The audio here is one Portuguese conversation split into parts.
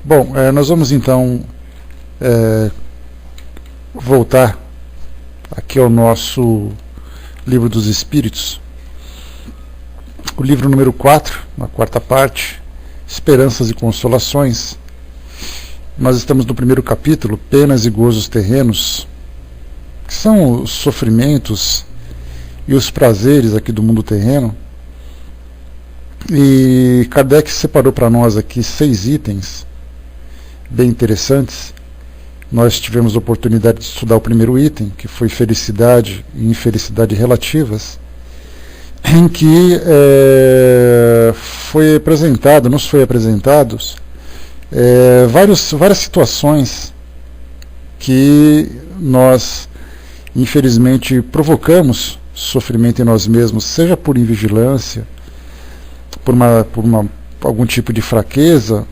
Bom, nós vamos então voltar aqui ao nosso Livro dos Espíritos, o livro número 4, na quarta parte, Esperanças e Consolações. Nós estamos no primeiro capítulo, Penas e Gozos Terrenos, que são os sofrimentos e os prazeres aqui do mundo terreno. E Kardec separou para nós aqui 6 itens bem interessantes. Nós tivemos a oportunidade de estudar o primeiro item, que foi felicidade e infelicidade relativas, em que nos foi apresentados várias situações que nós infelizmente provocamos sofrimento em nós mesmos, seja por invigilância, por algum tipo de fraqueza,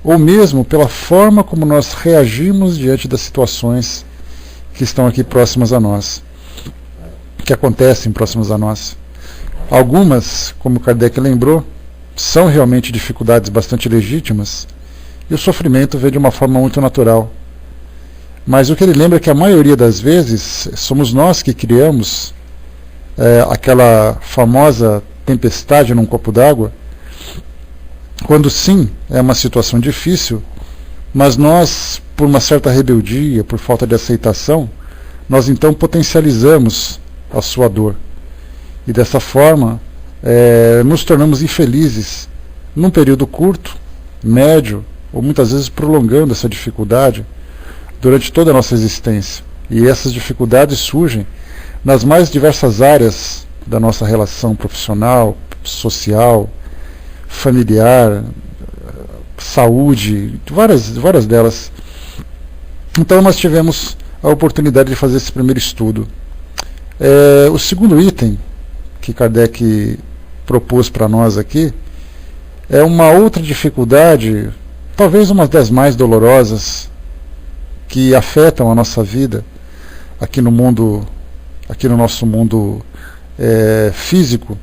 ou mesmo pela forma como nós reagimos diante das situações que estão aqui próximas a nós, que acontecem próximas a nós. Algumas, como Kardec lembrou, são realmente dificuldades bastante legítimas, e o sofrimento vem de uma forma muito natural. Mas o que ele lembra é que a maioria das vezes somos nós que criamos aquela famosa tempestade num copo d'água, quando sim é uma situação difícil, mas nós, por uma certa rebeldia, por falta de aceitação, nós então potencializamos a sua dor. E dessa forma nos tornamos infelizes num período curto, médio, ou muitas vezes prolongando essa dificuldade durante toda a nossa existência. E essas dificuldades surgem nas mais diversas áreas da nossa relação profissional, social, familiar, saúde, várias delas. Então nós tivemos a oportunidade de fazer esse primeiro estudo. O segundo item que Kardec propôs para nós aqui é uma outra dificuldade, talvez uma das mais dolorosas, que afetam a nossa vida aqui no nosso mundo físico,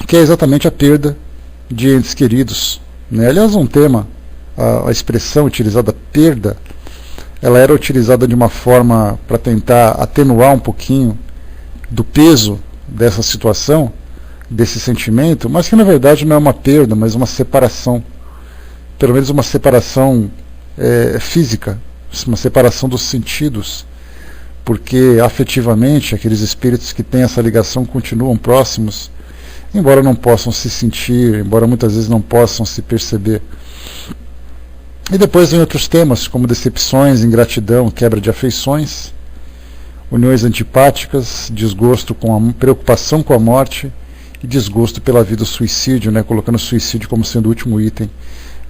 que é exatamente a perda de entes queridos, né? Aliás, um tema, a expressão utilizada, perda, ela era utilizada de uma forma para tentar atenuar um pouquinho do peso dessa situação, desse sentimento, mas que na verdade não é uma perda, mas uma separação, pelo menos uma separação física, uma separação dos sentidos, porque afetivamente aqueles espíritos que têm essa ligação continuam próximos, embora não possam se sentir, embora muitas vezes não possam se perceber. E depois vem outros temas, como decepções, ingratidão, quebra de afeições, uniões antipáticas, desgosto preocupação com a morte e desgosto pela vida, o suicídio, né? Colocando o suicídio como sendo o último item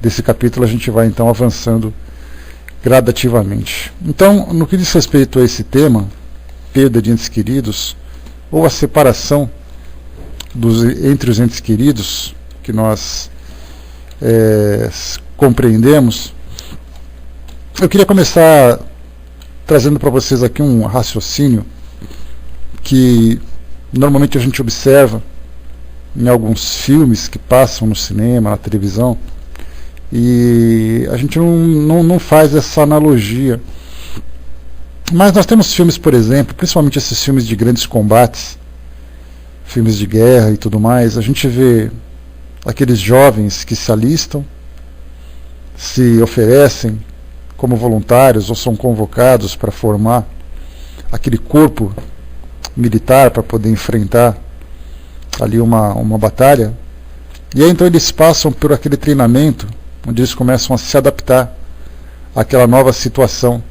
desse capítulo. A gente vai então avançando gradativamente. Então, no que diz respeito a esse tema, perda de entes queridos, ou a separação entre os entes queridos, que nós compreendemos, eu queria começar trazendo para vocês aqui um raciocínio que normalmente a gente observa em alguns filmes que passam no cinema, na televisão, e a gente não faz essa analogia. Mas nós temos filmes, por exemplo, principalmente esses filmes de grandes combates, filmes de guerra e tudo mais, a gente vê aqueles jovens que se alistam, se oferecem como voluntários ou são convocados para formar aquele corpo militar para poder enfrentar ali uma batalha. E aí então eles passam por aquele treinamento onde eles começam a se adaptar àquela nova situação,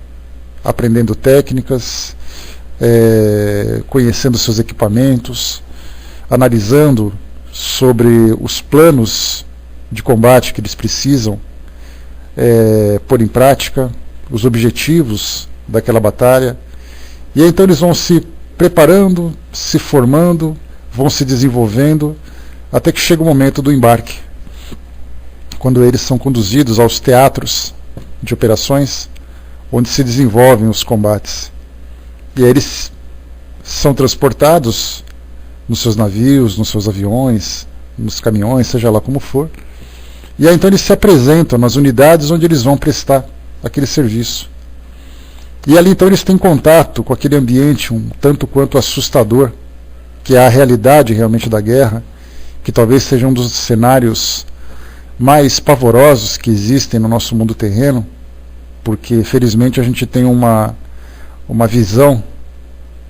aprendendo técnicas, conhecendo seus equipamentos, analisando sobre os planos de combate que eles precisam pôr em prática, os objetivos daquela batalha. E aí então eles vão se preparando, se formando, vão se desenvolvendo, até que chega o momento do embarque, quando eles são conduzidos aos teatros de operações, onde se desenvolvem os combates. E aí eles são transportados nos seus navios, nos seus aviões, nos caminhões, seja lá como for, E aí então eles se apresentam nas unidades onde eles vão prestar aquele serviço. E ali então eles têm contato com aquele ambiente um tanto quanto assustador, que é a realidade realmente da guerra, que talvez seja um dos cenários mais pavorosos que existem no nosso mundo terreno, porque felizmente a gente tem uma visão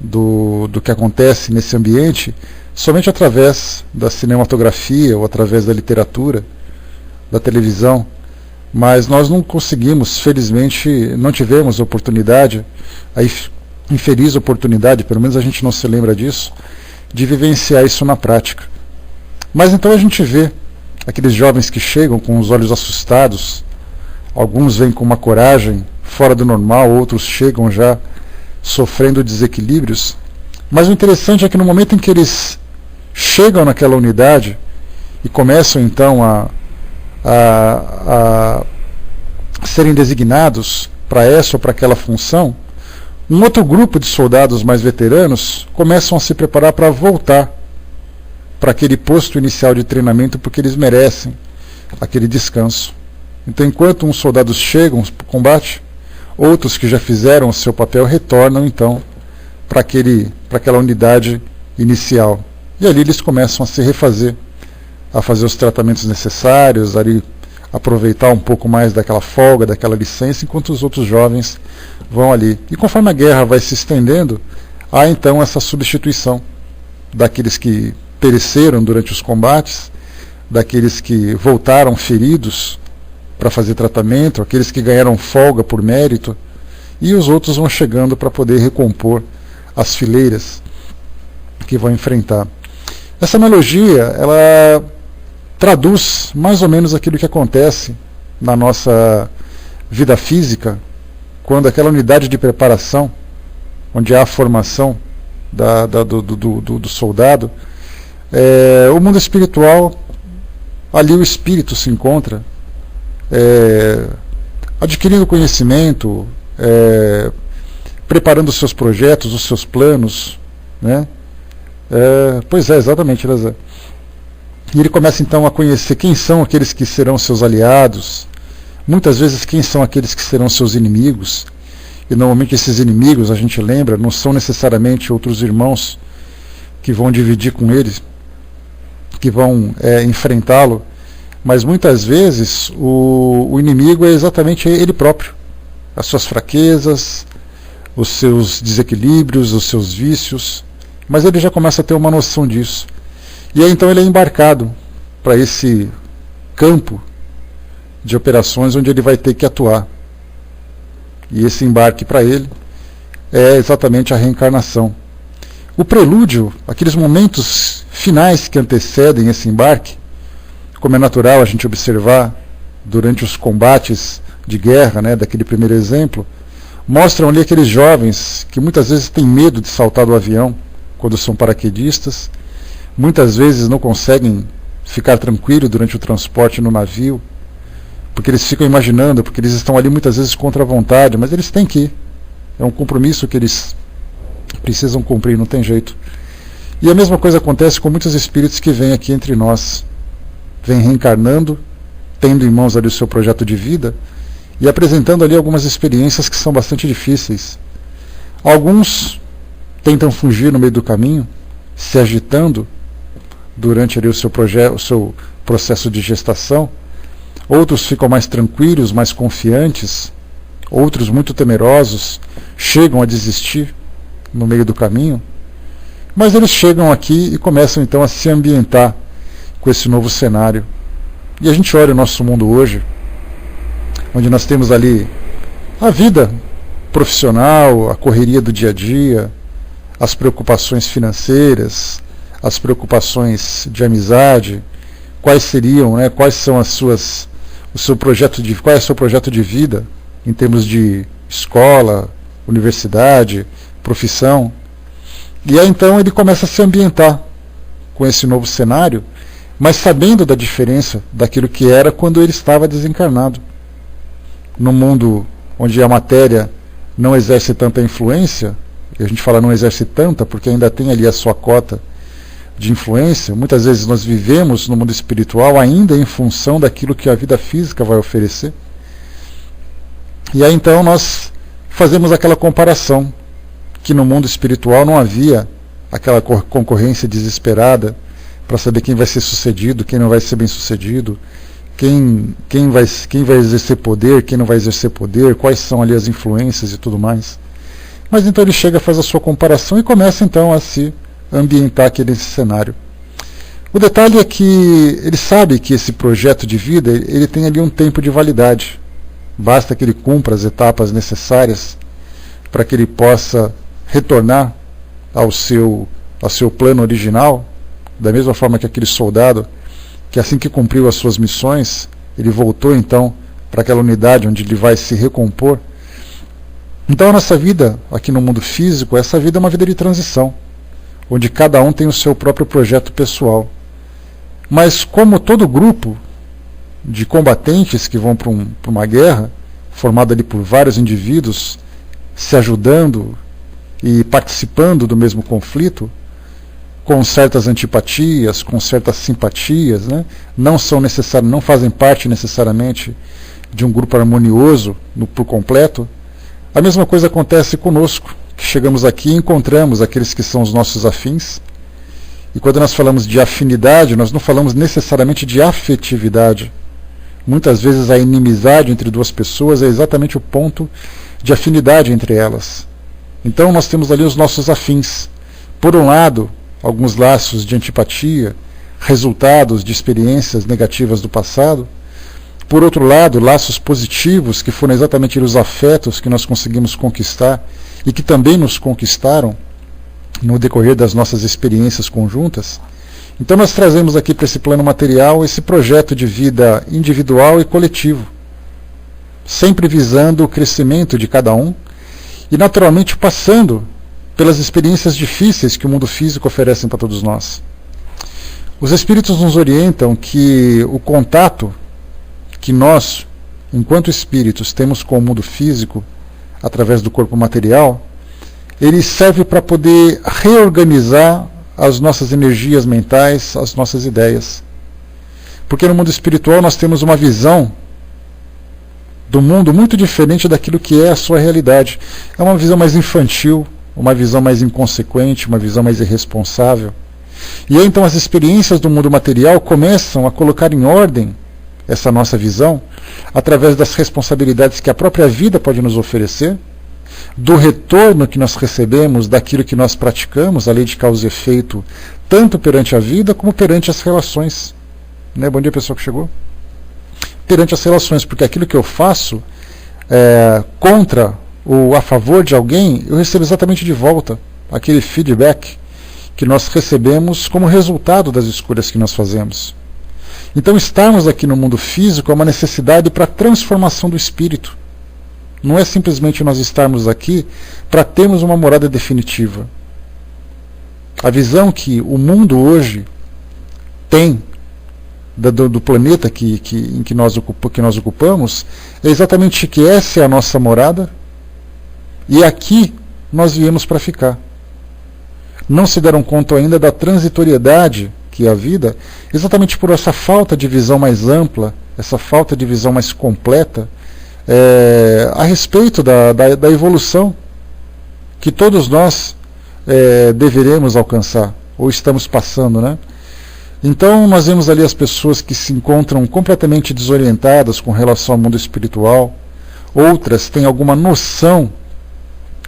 do que acontece nesse ambiente somente através da cinematografia ou através da literatura, da televisão, mas nós não conseguimos, felizmente não tivemos oportunidade, a infeliz oportunidade, pelo menos a gente não se lembra disso, de vivenciar isso na prática. Mas então a gente vê aqueles jovens que chegam com os olhos assustados, alguns vêm com uma coragem fora do normal, outros chegam já sofrendo desequilíbrios, mas o interessante é que no momento em que eles chegam naquela unidade e começam então a serem designados para essa ou para aquela função, um outro grupo de soldados mais veteranos começam a se preparar para voltar para aquele posto inicial de treinamento, porque eles merecem aquele descanso. Então, enquanto uns soldados chegam para o combate, outros que já fizeram o seu papel retornam então para aquela unidade inicial. E ali eles começam a se refazer, a fazer os tratamentos necessários, ali aproveitar um pouco mais daquela folga, daquela licença, enquanto os outros jovens vão ali. E conforme a guerra vai se estendendo, há então essa substituição daqueles que pereceram durante os combates, daqueles que voltaram feridos para fazer tratamento, aqueles que ganharam folga por mérito, e os outros vão chegando para poder recompor as fileiras que vão enfrentar. Essa analogia, ela traduz mais ou menos aquilo que acontece na nossa vida física, quando aquela unidade de preparação, onde há a formação do soldado, o mundo espiritual, ali o espírito se encontra, adquirindo conhecimento, preparando os seus projetos, os seus planos, né? Pois é, exatamente, Lazar. E ele começa então a conhecer quem são aqueles que serão seus aliados, muitas vezes quem são aqueles que serão seus inimigos, e normalmente esses inimigos, a gente lembra, não são necessariamente outros irmãos que vão dividir com ele, que vão enfrentá-lo, mas muitas vezes o inimigo é exatamente ele próprio, as suas fraquezas, os seus desequilíbrios, os seus vícios, mas ele já começa a ter uma noção disso. E aí então ele é embarcado para esse campo de operações onde ele vai ter que atuar. E esse embarque para ele é exatamente a reencarnação. O prelúdio, aqueles momentos finais que antecedem esse embarque, como é natural a gente observar durante os combates de guerra, né, daquele primeiro exemplo, mostram ali aqueles jovens que muitas vezes têm medo de saltar do avião quando são paraquedistas, muitas vezes não conseguem ficar tranquilos durante o transporte no navio, porque eles ficam imaginando, porque eles estão ali muitas vezes contra a vontade, mas eles têm que ir. É um compromisso que eles precisam cumprir, não tem jeito. E a mesma coisa acontece com muitos espíritos que vêm aqui entre nós, vêm reencarnando, tendo em mãos ali o seu projeto de vida e apresentando ali algumas experiências que são bastante difíceis. Alguns tentam fugir no meio do caminho, se agitando durante ali o seu processo de gestação. Outros ficam mais tranquilos, mais confiantes. Outros, muito temerosos, chegam a desistir no meio do caminho. Mas eles chegam aqui e começam então a se ambientar com esse novo cenário. E a gente olha o nosso mundo hoje, onde nós temos ali a vida profissional, a correria do dia a dia, as preocupações financeiras, as preocupações de amizade, quais seriam, né, quais são qual é o seu projeto de vida em termos de escola, universidade, profissão. E aí então ele começa a se ambientar com esse novo cenário, mas sabendo da diferença daquilo que era quando ele estava desencarnado. No mundo onde a matéria não exerce tanta influência, e a gente fala não exerce tanta porque ainda tem ali a sua cota de influência. Muitas vezes nós vivemos no mundo espiritual ainda em função daquilo que a vida física vai oferecer. E aí então nós fazemos aquela comparação, que no mundo espiritual não havia aquela concorrência desesperada para saber quem vai ser sucedido, quem não vai ser bem sucedido, quem vai exercer poder, quem não vai exercer poder, quais são ali as influências e tudo mais. Mas então ele chega, faz a sua comparação e começa então a se ambientar aqui nesse cenário. O detalhe é que ele sabe que esse projeto de vida ele tem ali um tempo de validade. Basta que ele cumpra as etapas necessárias para que ele possa retornar ao seu plano original, da mesma forma que aquele soldado, que assim que cumpriu as suas missões, ele voltou então para aquela unidade onde ele vai se recompor. Então a nossa vida aqui no mundo físico, essa vida é uma vida de transição, onde cada um tem o seu próprio projeto pessoal. Mas como todo grupo de combatentes que vão para uma guerra, formada ali por vários indivíduos, se ajudando e participando do mesmo conflito, com certas antipatias, com certas simpatias, né? Não fazem parte necessariamente de um grupo harmonioso por completo. A mesma coisa acontece conosco, que chegamos aqui e encontramos aqueles que são os nossos afins. E quando nós falamos de afinidade, nós não falamos necessariamente de afetividade. Muitas vezes a inimizade entre duas pessoas é exatamente o ponto de afinidade entre elas. Então nós temos ali os nossos afins. Por um lado, alguns laços de antipatia, resultados de experiências negativas do passado. Por outro lado, laços positivos, que foram exatamente os afetos que nós conseguimos conquistar e que também nos conquistaram no decorrer das nossas experiências conjuntas. Então nós trazemos aqui para esse plano material esse projeto de vida individual e coletivo, sempre visando o crescimento de cada um e naturalmente passando pelas experiências difíceis que o mundo físico oferece para todos nós. Os espíritos nos orientam que o contato que nós, enquanto espíritos, temos com o mundo físico, através do corpo material, ele serve para poder reorganizar as nossas energias mentais, as nossas ideias. Porque no mundo espiritual nós temos uma visão do mundo muito diferente daquilo que é a sua realidade. É uma visão mais infantil, uma visão mais inconsequente, uma visão mais irresponsável. E aí então as experiências do mundo material começam a colocar em ordem essa nossa visão, através das responsabilidades que a própria vida pode nos oferecer, do retorno que nós recebemos daquilo que nós praticamos, a lei de causa e efeito, tanto perante a vida como perante as relações. Né? Bom dia, pessoal que chegou. Perante as relações, porque aquilo que eu faço contra ou a favor de alguém, eu recebo exatamente de volta aquele feedback que nós recebemos como resultado das escolhas que nós fazemos. Então estarmos aqui no mundo físico é uma necessidade para a transformação do espírito. Não é simplesmente nós estarmos aqui para termos uma morada definitiva. A visão que o mundo hoje tem do planeta em que nós ocupamos é exatamente que essa é a nossa morada e aqui nós viemos para ficar. Não se deram conta ainda da transitoriedade que é a vida, exatamente por essa falta de visão mais ampla, essa falta de visão mais completa a respeito da evolução que todos nós deveremos alcançar, ou estamos passando, né? Então nós vemos ali as pessoas que se encontram completamente desorientadas com relação ao mundo espiritual, outras têm alguma noção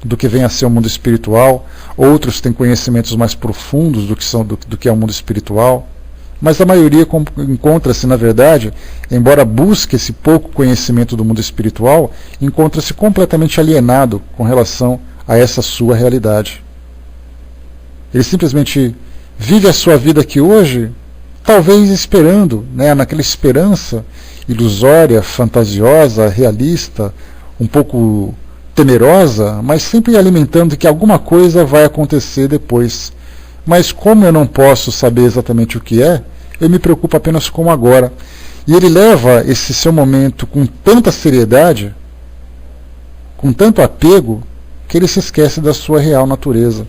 do que vem a ser o mundo espiritual, outros têm conhecimentos mais profundos do que é o mundo espiritual, mas a maioria encontra-se, na verdade, embora busque esse pouco conhecimento do mundo espiritual, encontra-se completamente alienado com relação a essa sua realidade. Ele simplesmente vive a sua vida aqui hoje, talvez esperando, né, naquela esperança ilusória, fantasiosa, realista, um pouco temerosa, mas sempre alimentando que alguma coisa vai acontecer depois. Mas como eu não posso saber exatamente o que é, eu me preocupo apenas com o agora. E ele leva esse seu momento com tanta seriedade, com tanto apego, que ele se esquece da sua real natureza.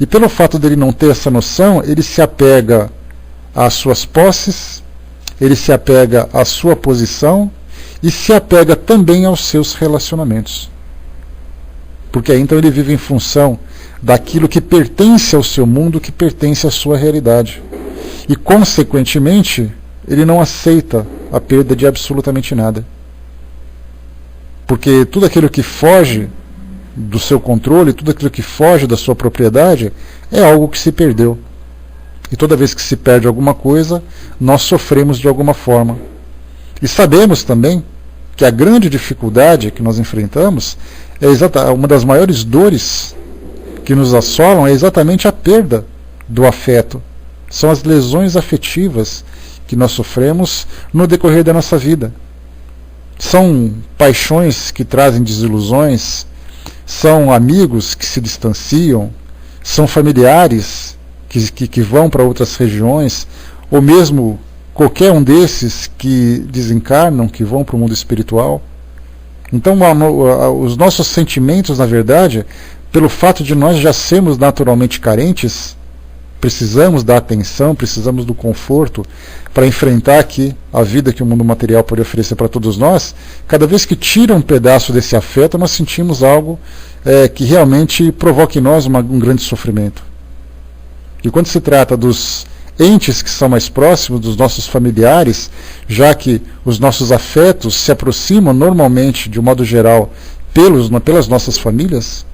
E pelo fato dele não ter essa noção, ele se apega às suas posses, ele se apega à sua posição e se apega também aos seus relacionamentos. Porque aí então ele vive em função daquilo que pertence ao seu mundo, que pertence à sua realidade. E, consequentemente, ele não aceita a perda de absolutamente nada. Porque tudo aquilo que foge do seu controle, tudo aquilo que foge da sua propriedade, é algo que se perdeu. E toda vez que se perde alguma coisa, nós sofremos de alguma forma. E sabemos também que a grande dificuldade que nós enfrentamos, uma das maiores dores que nos assolam é exatamente a perda do afeto. São as lesões afetivas que nós sofremos no decorrer da nossa vida. São paixões que trazem desilusões, são amigos que se distanciam, são familiares que vão para outras regiões, ou mesmo qualquer um desses que desencarnam, que vão para o mundo espiritual. Então, os nossos sentimentos, na verdade, pelo fato de nós já sermos naturalmente carentes, precisamos da atenção, precisamos do conforto para enfrentar aqui a vida que o mundo material pode oferecer para todos nós. Cada vez que tira um pedaço desse afeto, nós sentimos algo que realmente provoca em nós um grande sofrimento. E quando se trata dos entes que são mais próximos, dos nossos familiares, já que os nossos afetos se aproximam normalmente, de um modo geral, pelas nossas famílias,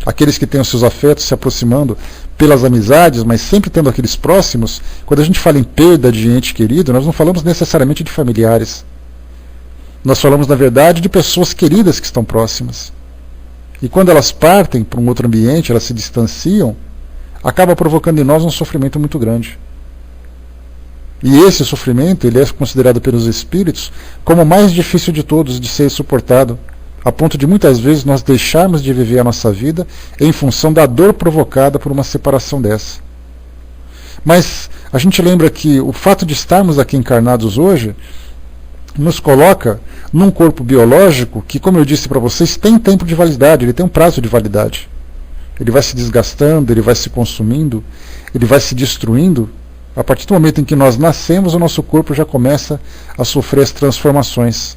aqueles que têm os seus afetos se aproximando pelas amizades, mas sempre tendo aqueles próximos. Quando a gente fala em perda de ente querido, nós não falamos necessariamente de familiares. Nós falamos, na verdade, de pessoas queridas que estão próximas. E quando elas partem para um outro ambiente, elas se distanciam, acaba provocando em nós um sofrimento muito grande. E esse sofrimento, ele é considerado pelos espíritos como o mais difícil de todos de ser suportado, a ponto de muitas vezes nós deixarmos de viver a nossa vida em função da dor provocada por uma separação dessa. Mas a gente lembra que o fato de estarmos aqui encarnados hoje nos coloca num corpo biológico que, como eu disse para vocês, tem tempo de validade, ele tem um prazo de validade. Ele vai se desgastando, ele vai se consumindo, ele vai se destruindo. A partir do momento em que nós nascemos, o nosso corpo já começa a sofrer as transformações.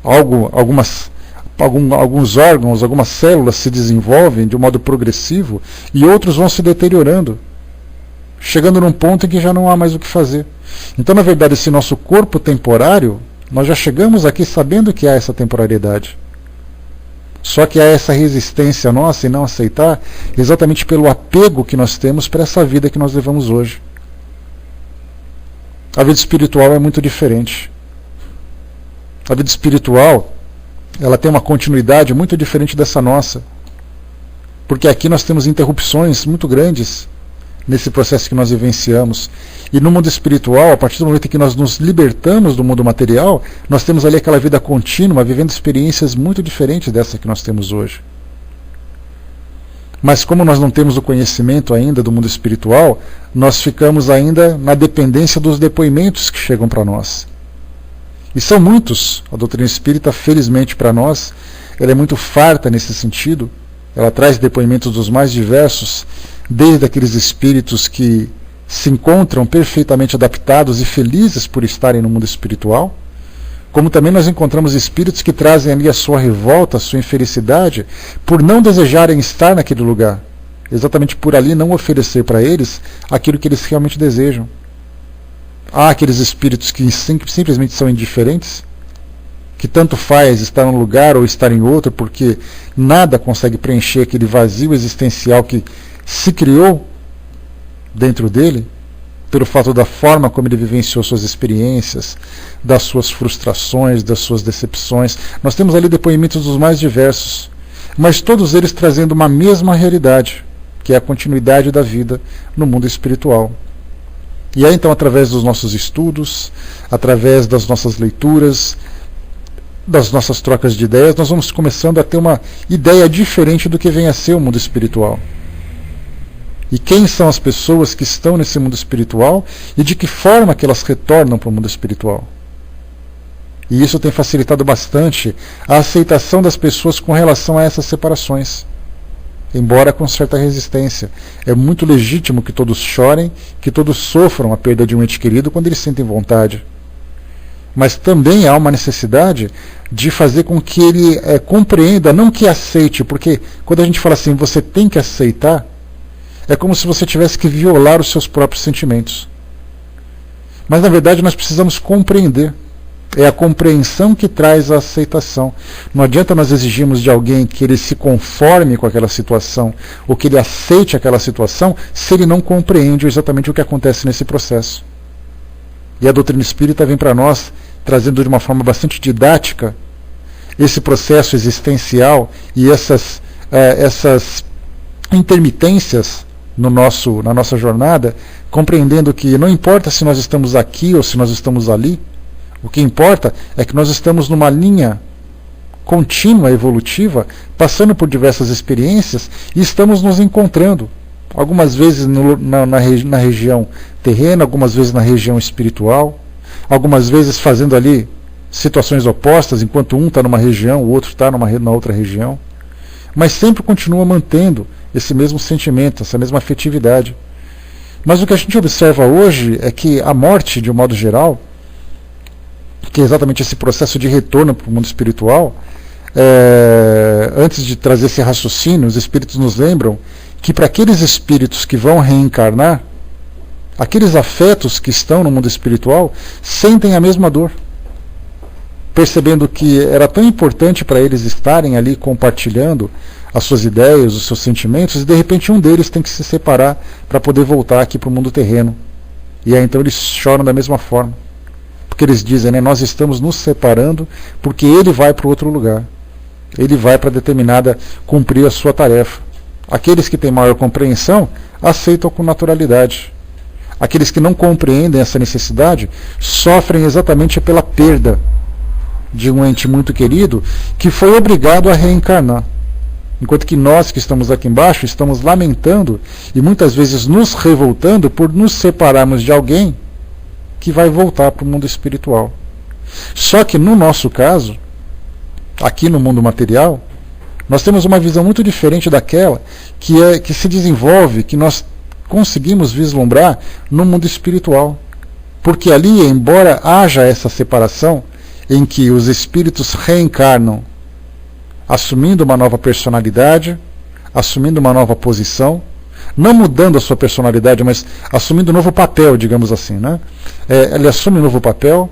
Alguns órgãos, algumas células se desenvolvem de um modo progressivo e outros vão se deteriorando, chegando num ponto em que já não há mais o que fazer. Então, na verdade, esse nosso corpo temporário, nós já chegamos aqui sabendo que há essa temporariedade. Só que há essa resistência nossa em não aceitar, exatamente pelo apego que nós temos para essa vida que nós levamos hoje. A vida espiritual é muito diferente. A vida espiritual, ela tem uma continuidade muito diferente dessa nossa. Porque aqui nós temos interrupções muito grandes nesse processo que nós vivenciamos. E no mundo espiritual, a partir do momento em que nós nos libertamos do mundo material, nós temos ali aquela vida contínua, vivendo experiências muito diferentes dessa que nós temos hoje. Mas como nós não temos o conhecimento ainda do mundo espiritual, nós ficamos ainda na dependência dos depoimentos que chegam para nós. E são muitos. A doutrina espírita, felizmente para nós, ela é muito farta nesse sentido. Ela traz depoimentos dos mais diversos, desde aqueles espíritos que se encontram perfeitamente adaptados e felizes por estarem no mundo espiritual, como também nós encontramos espíritos que trazem ali a sua revolta, a sua infelicidade, por não desejarem estar naquele lugar, exatamente por ali não oferecer para eles aquilo que eles realmente desejam. Há aqueles espíritos que simplesmente são indiferentes, que tanto faz estar num lugar ou estar em outro, porque nada consegue preencher aquele vazio existencial que se criou dentro dele, pelo fato da forma como ele vivenciou suas experiências, das suas frustrações, das suas decepções. Nós temos ali depoimentos dos mais diversos, mas todos eles trazendo uma mesma realidade, que é a continuidade da vida no mundo espiritual. E aí então, através dos nossos estudos, através das nossas leituras, das nossas trocas de ideias, nós vamos começando a ter uma ideia diferente do que vem a ser o mundo espiritual. E quem são as pessoas que estão nesse mundo espiritual e de que forma que elas retornam para o mundo espiritual. E isso tem facilitado bastante a aceitação das pessoas com relação a essas separações embora com certa resistência. É muito legítimo que todos chorem, que todos sofram a perda de um ente querido quando eles sentem vontade. Mas também há uma necessidade de fazer com que ele compreenda, não que aceite, porque quando a gente fala assim, você tem que aceitar, é como se você tivesse que violar os seus próprios sentimentos. Mas na verdade nós precisamos compreender. É a compreensão que traz a aceitação. Não adianta nós exigirmos de alguém que ele se conforme com aquela situação, ou que ele aceite aquela situação, se ele não compreende exatamente o que acontece nesse processo. E a doutrina espírita vem para nós, trazendo de uma forma bastante didática, esse processo existencial e essas intermitências na nossa jornada, compreendendo que não importa se nós estamos aqui ou se nós estamos ali, o que importa é que nós estamos numa linha contínua, evolutiva, passando por diversas experiências e estamos nos encontrando. Algumas vezes na região terrena, algumas vezes na região espiritual, algumas vezes fazendo ali situações opostas, enquanto um está numa região, o outro está na outra região. Mas sempre continua mantendo esse mesmo sentimento, essa mesma afetividade. Mas o que a gente observa hoje é que a morte, de um modo geral, que é exatamente esse processo de retorno para o mundo espiritual, antes de trazer esse raciocínio, os espíritos nos lembram que para aqueles espíritos que vão reencarnar, aqueles afetos que estão no mundo espiritual sentem a mesma dor, percebendo que era tão importante para eles estarem ali compartilhando as suas ideias, os seus sentimentos, e de repente um deles tem que se separar para poder voltar aqui para o mundo terreno. E aí então eles choram da mesma forma. Porque eles dizem, né, nós estamos nos separando porque ele vai para outro lugar. Ele vai para cumprir a sua tarefa. Aqueles que têm maior compreensão aceitam com naturalidade. Aqueles que não compreendem essa necessidade sofrem exatamente pela perda de um ente muito querido que foi obrigado a reencarnar. Enquanto que nós que estamos aqui embaixo estamos lamentando e muitas vezes nos revoltando por nos separarmos de alguém que vai voltar para o mundo espiritual. Só que no nosso caso, aqui no mundo material, nós temos uma visão muito diferente daquela que se desenvolve, que nós conseguimos vislumbrar no mundo espiritual. Porque ali, embora haja essa separação, em que os espíritos reencarnam, assumindo uma nova personalidade, assumindo uma nova posição, não mudando a sua personalidade, mas assumindo um novo papel, digamos assim, né? Ele assume um novo papel,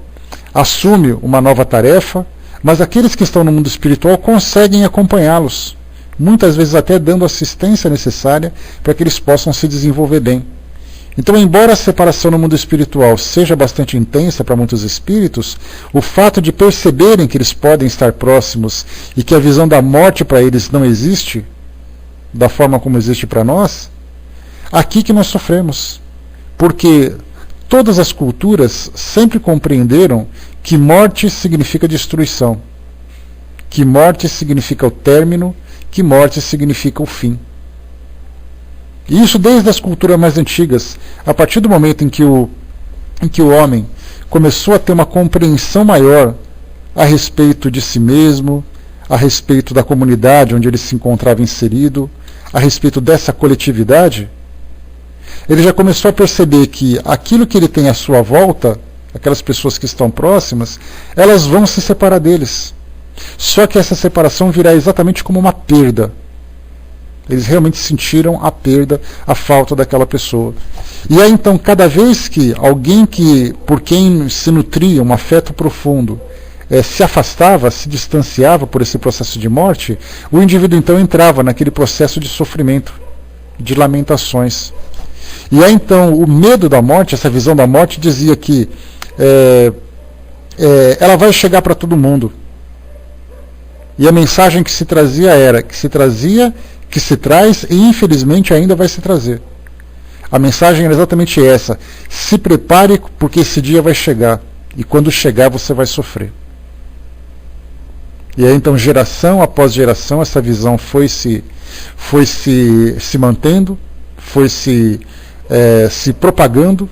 assume uma nova tarefa, mas aqueles que estão no mundo espiritual conseguem acompanhá-los, muitas vezes até dando a assistência necessária para que eles possam se desenvolver bem. Então, embora a separação no mundo espiritual seja bastante intensa para muitos espíritos, o fato de perceberem que eles podem estar próximos e que a visão da morte para eles não existe da forma como existe para nós, aqui que nós sofremos. Porque todas as culturas sempre compreenderam que morte significa destruição, que morte significa o término, que morte significa o fim. E isso desde as culturas mais antigas, a partir do momento em que o homem começou a ter uma compreensão maior a respeito de si mesmo, a respeito da comunidade onde ele se encontrava inserido, a respeito dessa coletividade, ele já começou a perceber que aquilo que ele tem à sua volta, aquelas pessoas que estão próximas, elas vão se separar deles. Só que essa separação virá exatamente como uma perda. Eles realmente sentiram a perda, a falta daquela pessoa. E aí então, cada vez que alguém por quem se nutria um afeto profundo, se afastava, se distanciava por esse processo de morte, o indivíduo então entrava naquele processo de sofrimento, de lamentações. E aí então, o medo da morte, essa visão da morte, dizia que ela vai chegar para todo mundo. E a mensagem que se trazia era, que se traz e infelizmente ainda vai se trazer. A mensagem era exatamente essa: se prepare porque esse dia vai chegar, e quando chegar você vai sofrer. E aí então, geração após geração, essa visão foi se mantendo, foi se propagando,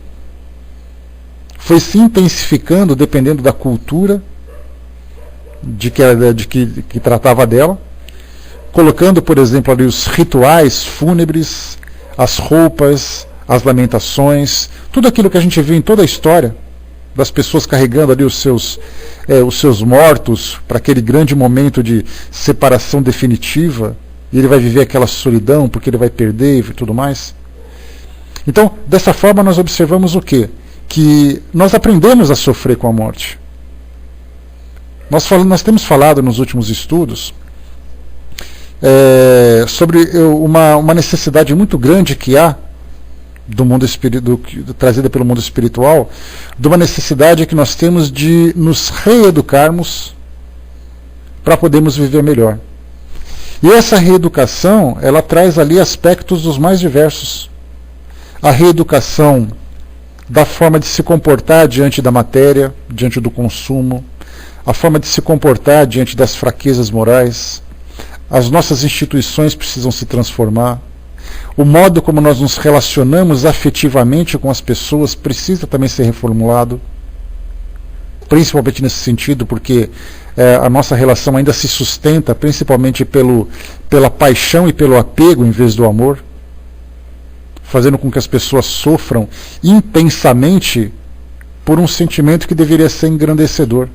foi se intensificando dependendo da cultura de que tratava dela, colocando, por exemplo, ali os rituais fúnebres, as roupas, as lamentações, tudo aquilo que a gente vê em toda a história, das pessoas carregando ali os seus mortos para aquele grande momento de separação definitiva, e ele vai viver aquela solidão porque ele vai perder e tudo mais. Então, dessa forma nós observamos o quê? Que nós aprendemos a sofrer com a morte. Nós temos falado nos últimos estudos sobre uma necessidade muito grande que há do mundo trazida pelo mundo espiritual, de uma necessidade que nós temos de nos reeducarmos para podermos viver melhor. E essa reeducação, ela traz ali aspectos dos mais diversos. A reeducação da forma de se comportar diante da matéria, diante do consumo, a forma de se comportar diante das fraquezas morais. As nossas instituições precisam se transformar. O modo como nós nos relacionamos afetivamente com as pessoas precisa também ser reformulado, principalmente nesse sentido, porque a nossa relação ainda se sustenta principalmente pela paixão e pelo apego em vez do amor, fazendo com que as pessoas sofram intensamente por um sentimento que deveria ser engrandecedor.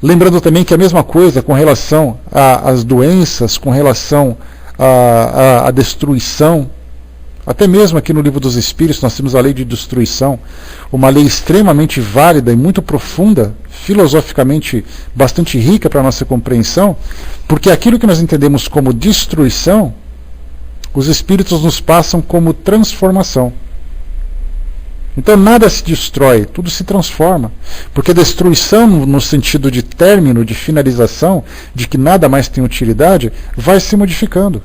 Lembrando também que a mesma coisa com relação às doenças, com relação à destruição, até mesmo aqui no Livro dos Espíritos nós temos a lei de destruição, uma lei extremamente válida e muito profunda, filosoficamente bastante rica para a nossa compreensão, porque aquilo que nós entendemos como destruição, os Espíritos nos passam como transformação. Então nada se destrói, tudo se transforma. Porque a destruição, no sentido de término, de finalização, de que nada mais tem utilidade, vai se modificando.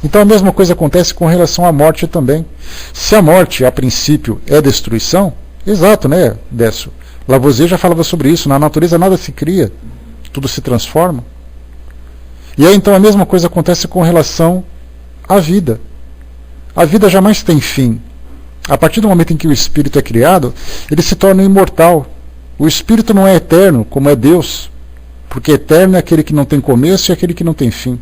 Então a mesma coisa acontece com relação à morte também. Se a morte, a princípio, é destruição, exato, né, Décio? Lavoisier já falava sobre isso, na natureza nada se cria, tudo se transforma. E aí então a mesma coisa acontece com relação à vida. A vida jamais tem fim. A partir do momento em que o espírito é criado, ele se torna imortal. O espírito não é eterno, como é Deus, porque eterno é aquele que não tem começo e aquele que não tem fim.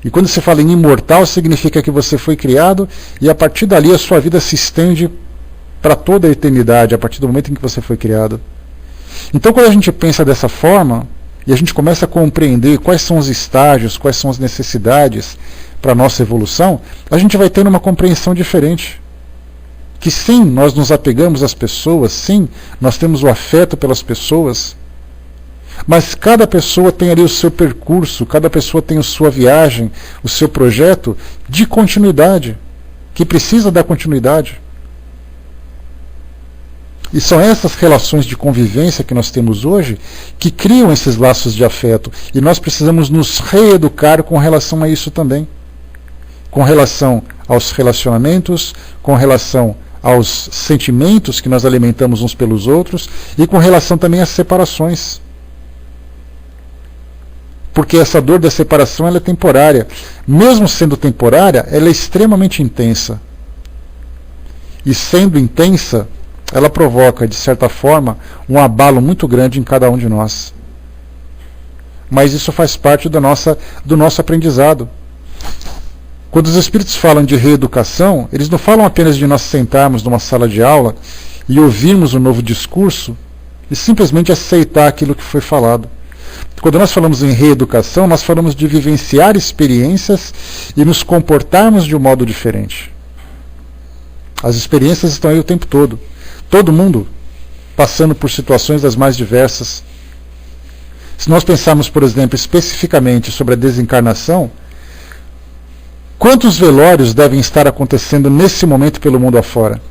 E quando se fala em imortal, significa que você foi criado e a partir dali a sua vida se estende para toda a eternidade, a partir do momento em que você foi criado. Então quando a gente pensa dessa forma, e a gente começa a compreender quais são os estágios, quais são as necessidades para a nossa evolução, a gente vai tendo uma compreensão diferente. Que sim, nós nos apegamos às pessoas, sim, nós temos o afeto pelas pessoas, mas cada pessoa tem ali o seu percurso, cada pessoa tem a sua viagem, o seu projeto de continuidade, que precisa dar continuidade. E são essas relações de convivência que nós temos hoje que criam esses laços de afeto. E nós precisamos nos reeducar com relação a isso também. Com relação aos relacionamentos, com relação aos sentimentos que nós alimentamos uns pelos outros e com relação também às separações. Porque essa dor da separação ela é temporária. Mesmo sendo temporária, ela é extremamente intensa. E sendo intensa, ela provoca, de certa forma, um abalo muito grande em cada um de nós. Mas isso faz parte do nosso aprendizado. Quando os Espíritos falam de reeducação, eles não falam apenas de nós sentarmos numa sala de aula e ouvirmos um novo discurso e simplesmente aceitar aquilo que foi falado. Quando nós falamos em reeducação, nós falamos de vivenciar experiências e nos comportarmos de um modo diferente. As experiências estão aí o tempo todo. Todo mundo passando por situações das mais diversas. Se nós pensarmos, por exemplo, especificamente sobre a desencarnação, quantos velórios devem estar acontecendo nesse momento pelo mundo afora?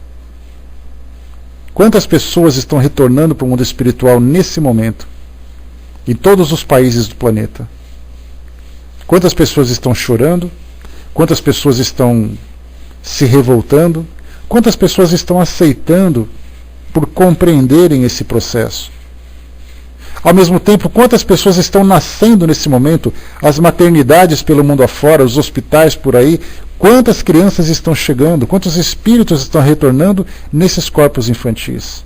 Quantas pessoas estão retornando para o mundo espiritual nesse momento? Em todos os países do planeta. Quantas pessoas estão chorando? Quantas pessoas estão se revoltando? Quantas pessoas estão aceitando por compreenderem esse processo? Ao mesmo tempo, quantas pessoas estão nascendo nesse momento? As maternidades pelo mundo afora, os hospitais por aí, quantas crianças estão chegando? Quantos espíritos estão retornando nesses corpos infantis?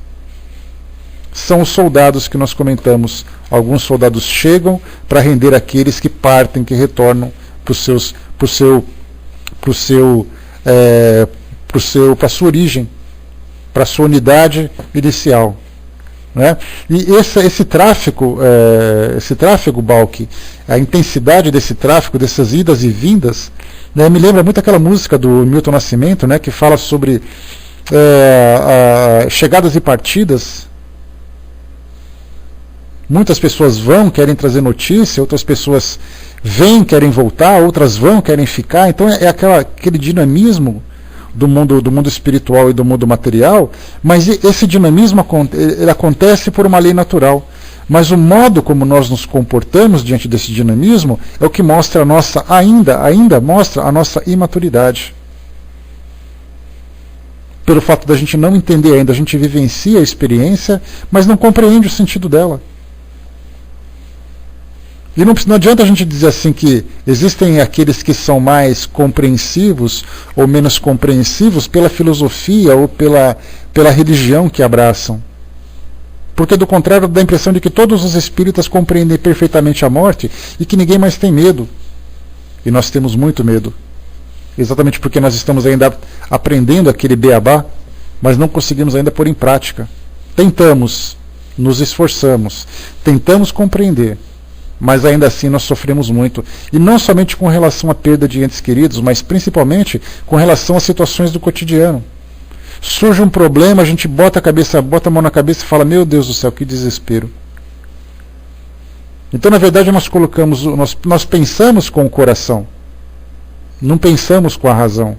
são os soldados que nós comentamos. Alguns soldados chegam para render aqueles que partem, que retornam para a sua origem, para a sua unidade inicial. Né? E esse tráfego, Balk, a intensidade desse tráfego, dessas idas e vindas, né, me lembra muito aquela música do Milton Nascimento, né, que fala sobre chegadas e partidas. Muitas pessoas vão, querem trazer notícia, outras pessoas vêm, querem voltar, outras vão, querem ficar. Então é aquele dinamismo do mundo espiritual e do mundo material, mas esse dinamismo ele acontece por uma lei natural. Mas o modo como nós nos comportamos diante desse dinamismo é o que mostra a nossa, ainda mostra a nossa imaturidade. Pelo fato da gente não entender ainda, a gente vivencia a experiência, mas não compreende o sentido dela. E não adianta a gente dizer assim que existem aqueles que são mais compreensivos ou menos compreensivos pela filosofia ou pela religião que abraçam. Porque do contrário dá a impressão de que todos os espíritas compreendem perfeitamente a morte e que ninguém mais tem medo. E nós temos muito medo. Exatamente porque nós estamos ainda aprendendo aquele beabá, mas não conseguimos ainda pôr em prática. Tentamos, nos esforçamos, tentamos compreender, mas ainda assim nós sofremos muito. E não somente com relação à perda de entes queridos, mas principalmente com relação às situações do cotidiano. Surge um problema, a gente bota a mão na cabeça e fala, meu Deus do céu, que desespero. Então, na verdade, nós pensamos com o coração, não pensamos com a razão.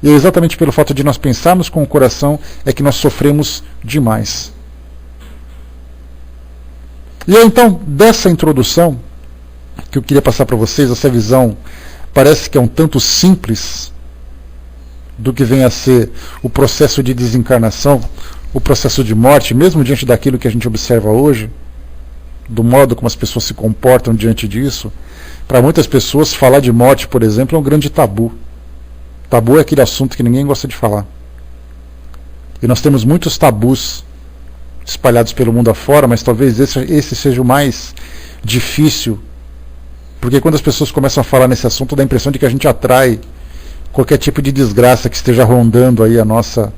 E é exatamente pelo fato de nós pensarmos com o coração é que nós sofremos demais. E então, dessa introdução que eu queria passar para vocês, essa visão parece que é um tanto simples do que vem a ser o processo de desencarnação, o processo de morte, mesmo diante daquilo que a gente observa hoje, do modo como as pessoas se comportam diante disso. Para muitas pessoas, falar de morte, por exemplo, é um grande tabu. Tabu é aquele assunto que ninguém gosta de falar. E nós temos muitos tabus espalhados pelo mundo afora, mas talvez esse seja o mais difícil, porque quando as pessoas começam a falar nesse assunto, dá a impressão de que a gente atrai qualquer tipo de desgraça que esteja rondando aí a nossa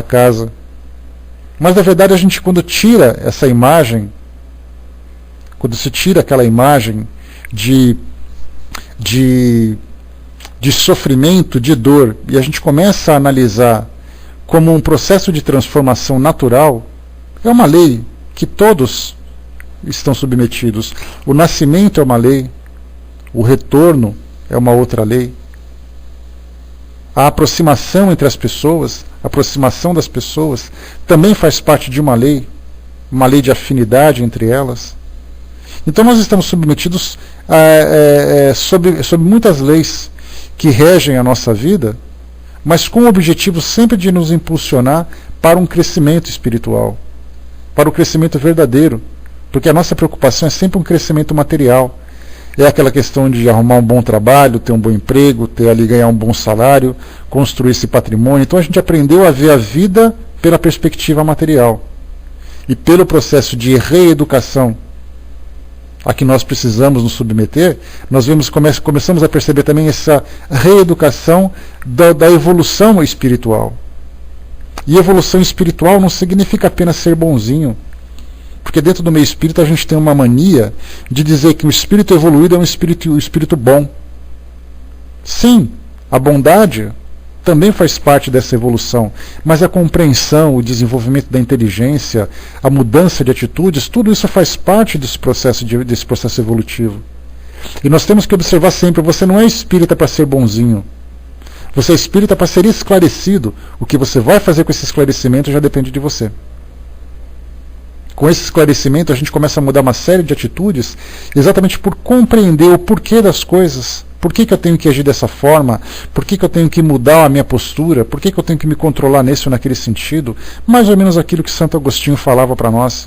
casa. Mas na verdade a gente, quando tira essa imagem, quando se tira aquela imagem de sofrimento, de dor, e a gente começa a analisar como um processo de transformação natural, é uma lei que todos estão submetidos. O nascimento é uma lei, o retorno é uma outra lei. A aproximação entre as pessoas, a aproximação das pessoas, também faz parte de uma lei de afinidade entre elas. Então nós estamos submetidos sob muitas leis que regem a nossa vida, mas com o objetivo sempre de nos impulsionar para um crescimento espiritual, para o crescimento verdadeiro, porque a nossa preocupação é sempre um crescimento material. É aquela questão de arrumar um bom trabalho, ter um bom emprego, ter ali ganhar um bom salário, construir esse patrimônio. Então a gente aprendeu a ver a vida pela perspectiva material. E pelo processo de reeducação a que nós precisamos nos submeter, nós começamos a perceber também essa reeducação da evolução espiritual. E evolução espiritual não significa apenas ser bonzinho. Porque dentro do meio espírita a gente tem uma mania de dizer que o espírito evoluído é um espírito bom. Sim, a bondade também faz parte dessa evolução, mas a compreensão, o desenvolvimento da inteligência, a mudança de atitudes, tudo isso faz parte desse processo evolutivo. E nós temos que observar sempre, você não é espírita para ser bonzinho. Você é espírita para ser esclarecido. O que você vai fazer com esse esclarecimento já depende de você. Com esse esclarecimento a gente começa a mudar uma série de atitudes exatamente por compreender o porquê das coisas. Por que eu tenho que agir dessa forma? Por que eu tenho que mudar a minha postura? Por que eu tenho que me controlar nesse ou naquele sentido? Mais ou menos aquilo que Santo Agostinho falava para nós.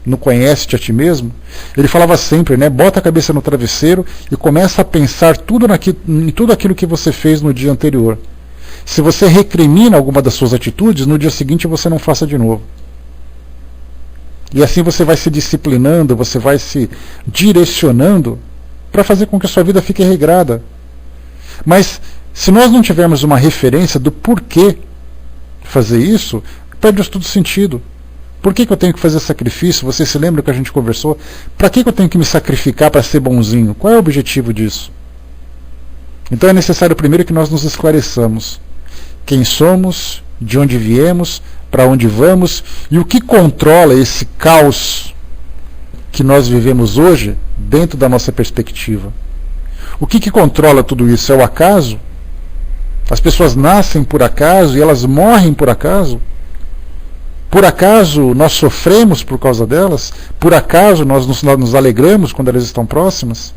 No Conhece-te a ti mesmo. Ele falava sempre, né? Bota a cabeça no travesseiro e começa a pensar em tudo aquilo que você fez no dia anterior. Se você recrimina alguma das suas atitudes, no dia seguinte você não faça de novo. E assim você vai se disciplinando, você vai se direcionando para fazer com que a sua vida fique regrada. Mas se nós não tivermos uma referência do porquê fazer isso, perde todo sentido. Por que eu tenho que fazer sacrifício? Você se lembra que a gente conversou? Para que eu tenho que me sacrificar para ser bonzinho? Qual é o objetivo disso? Então é necessário primeiro que nós nos esclareçamos. Quem somos, de onde viemos, para onde vamos e o que controla esse caos que nós vivemos hoje dentro da nossa perspectiva. O que controla tudo isso? É o acaso? As pessoas nascem por acaso e elas morrem por acaso? Por acaso nós sofremos por causa delas? Por acaso nós nos alegramos quando elas estão próximas?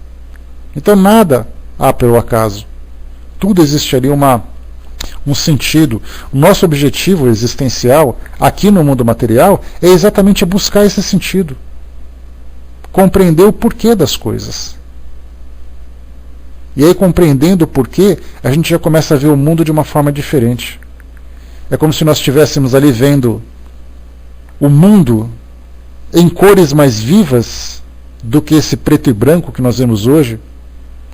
Então nada há pelo acaso. Tudo existe ali um sentido. O nosso objetivo existencial aqui no mundo material é exatamente buscar esse sentido. Compreender o porquê das coisas. E aí, compreendendo o porquê, a gente já começa a ver o mundo de uma forma diferente. É como se nós estivéssemos ali vendo o mundo em cores mais vivas do que esse preto e branco que nós vemos hoje.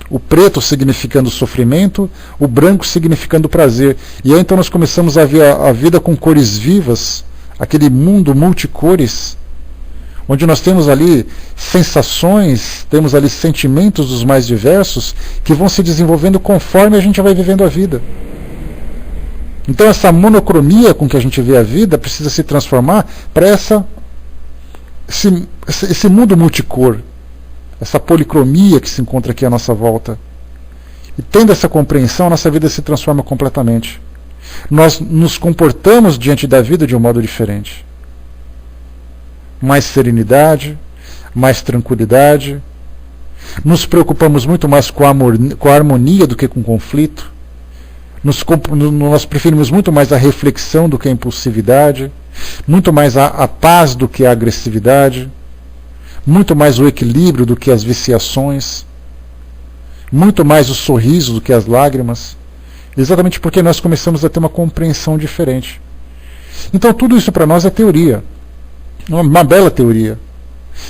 O preto significando sofrimento, o branco significando prazer. E aí então nós começamos a ver a vida com cores vivas, aquele mundo multicores, onde nós temos ali sensações, temos ali sentimentos dos mais diversos, que vão se desenvolvendo conforme a gente vai vivendo a vida. Então essa monocromia com que a gente vê a vida precisa se transformar para esse mundo multicor, essa policromia que se encontra aqui à nossa volta. E tendo essa compreensão, a nossa vida se transforma completamente. Nós nos comportamos diante da vida de um modo diferente. Mais serenidade, mais tranquilidade. Nos preocupamos muito mais com a harmonia do que com o conflito. Nós preferimos muito mais a reflexão do que a impulsividade. Muito mais a paz do que a agressividade. Muito mais o equilíbrio do que as viciações. Muito mais o sorriso do que as lágrimas. Exatamente porque nós começamos a ter uma compreensão diferente. Então tudo isso para nós é teoria. Uma bela teoria.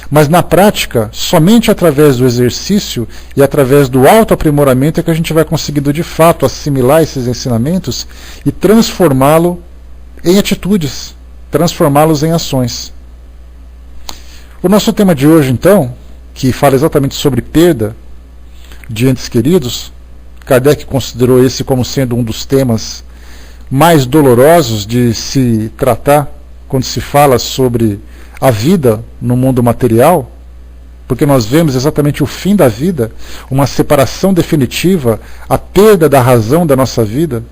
Mas na prática, somente através do exercício e através do autoaprimoramento é que a gente vai conseguindo de fato assimilar esses ensinamentos e transformá-lo em atitudes, transformá-los em ações. O nosso tema de hoje, então, que fala exatamente sobre perda de entes queridos, Kardec considerou esse como sendo um dos temas mais dolorosos de se tratar quando se fala sobre a vida no mundo material, porque nós vemos exatamente o fim da vida, uma separação definitiva, a perda da razão da nossa vida.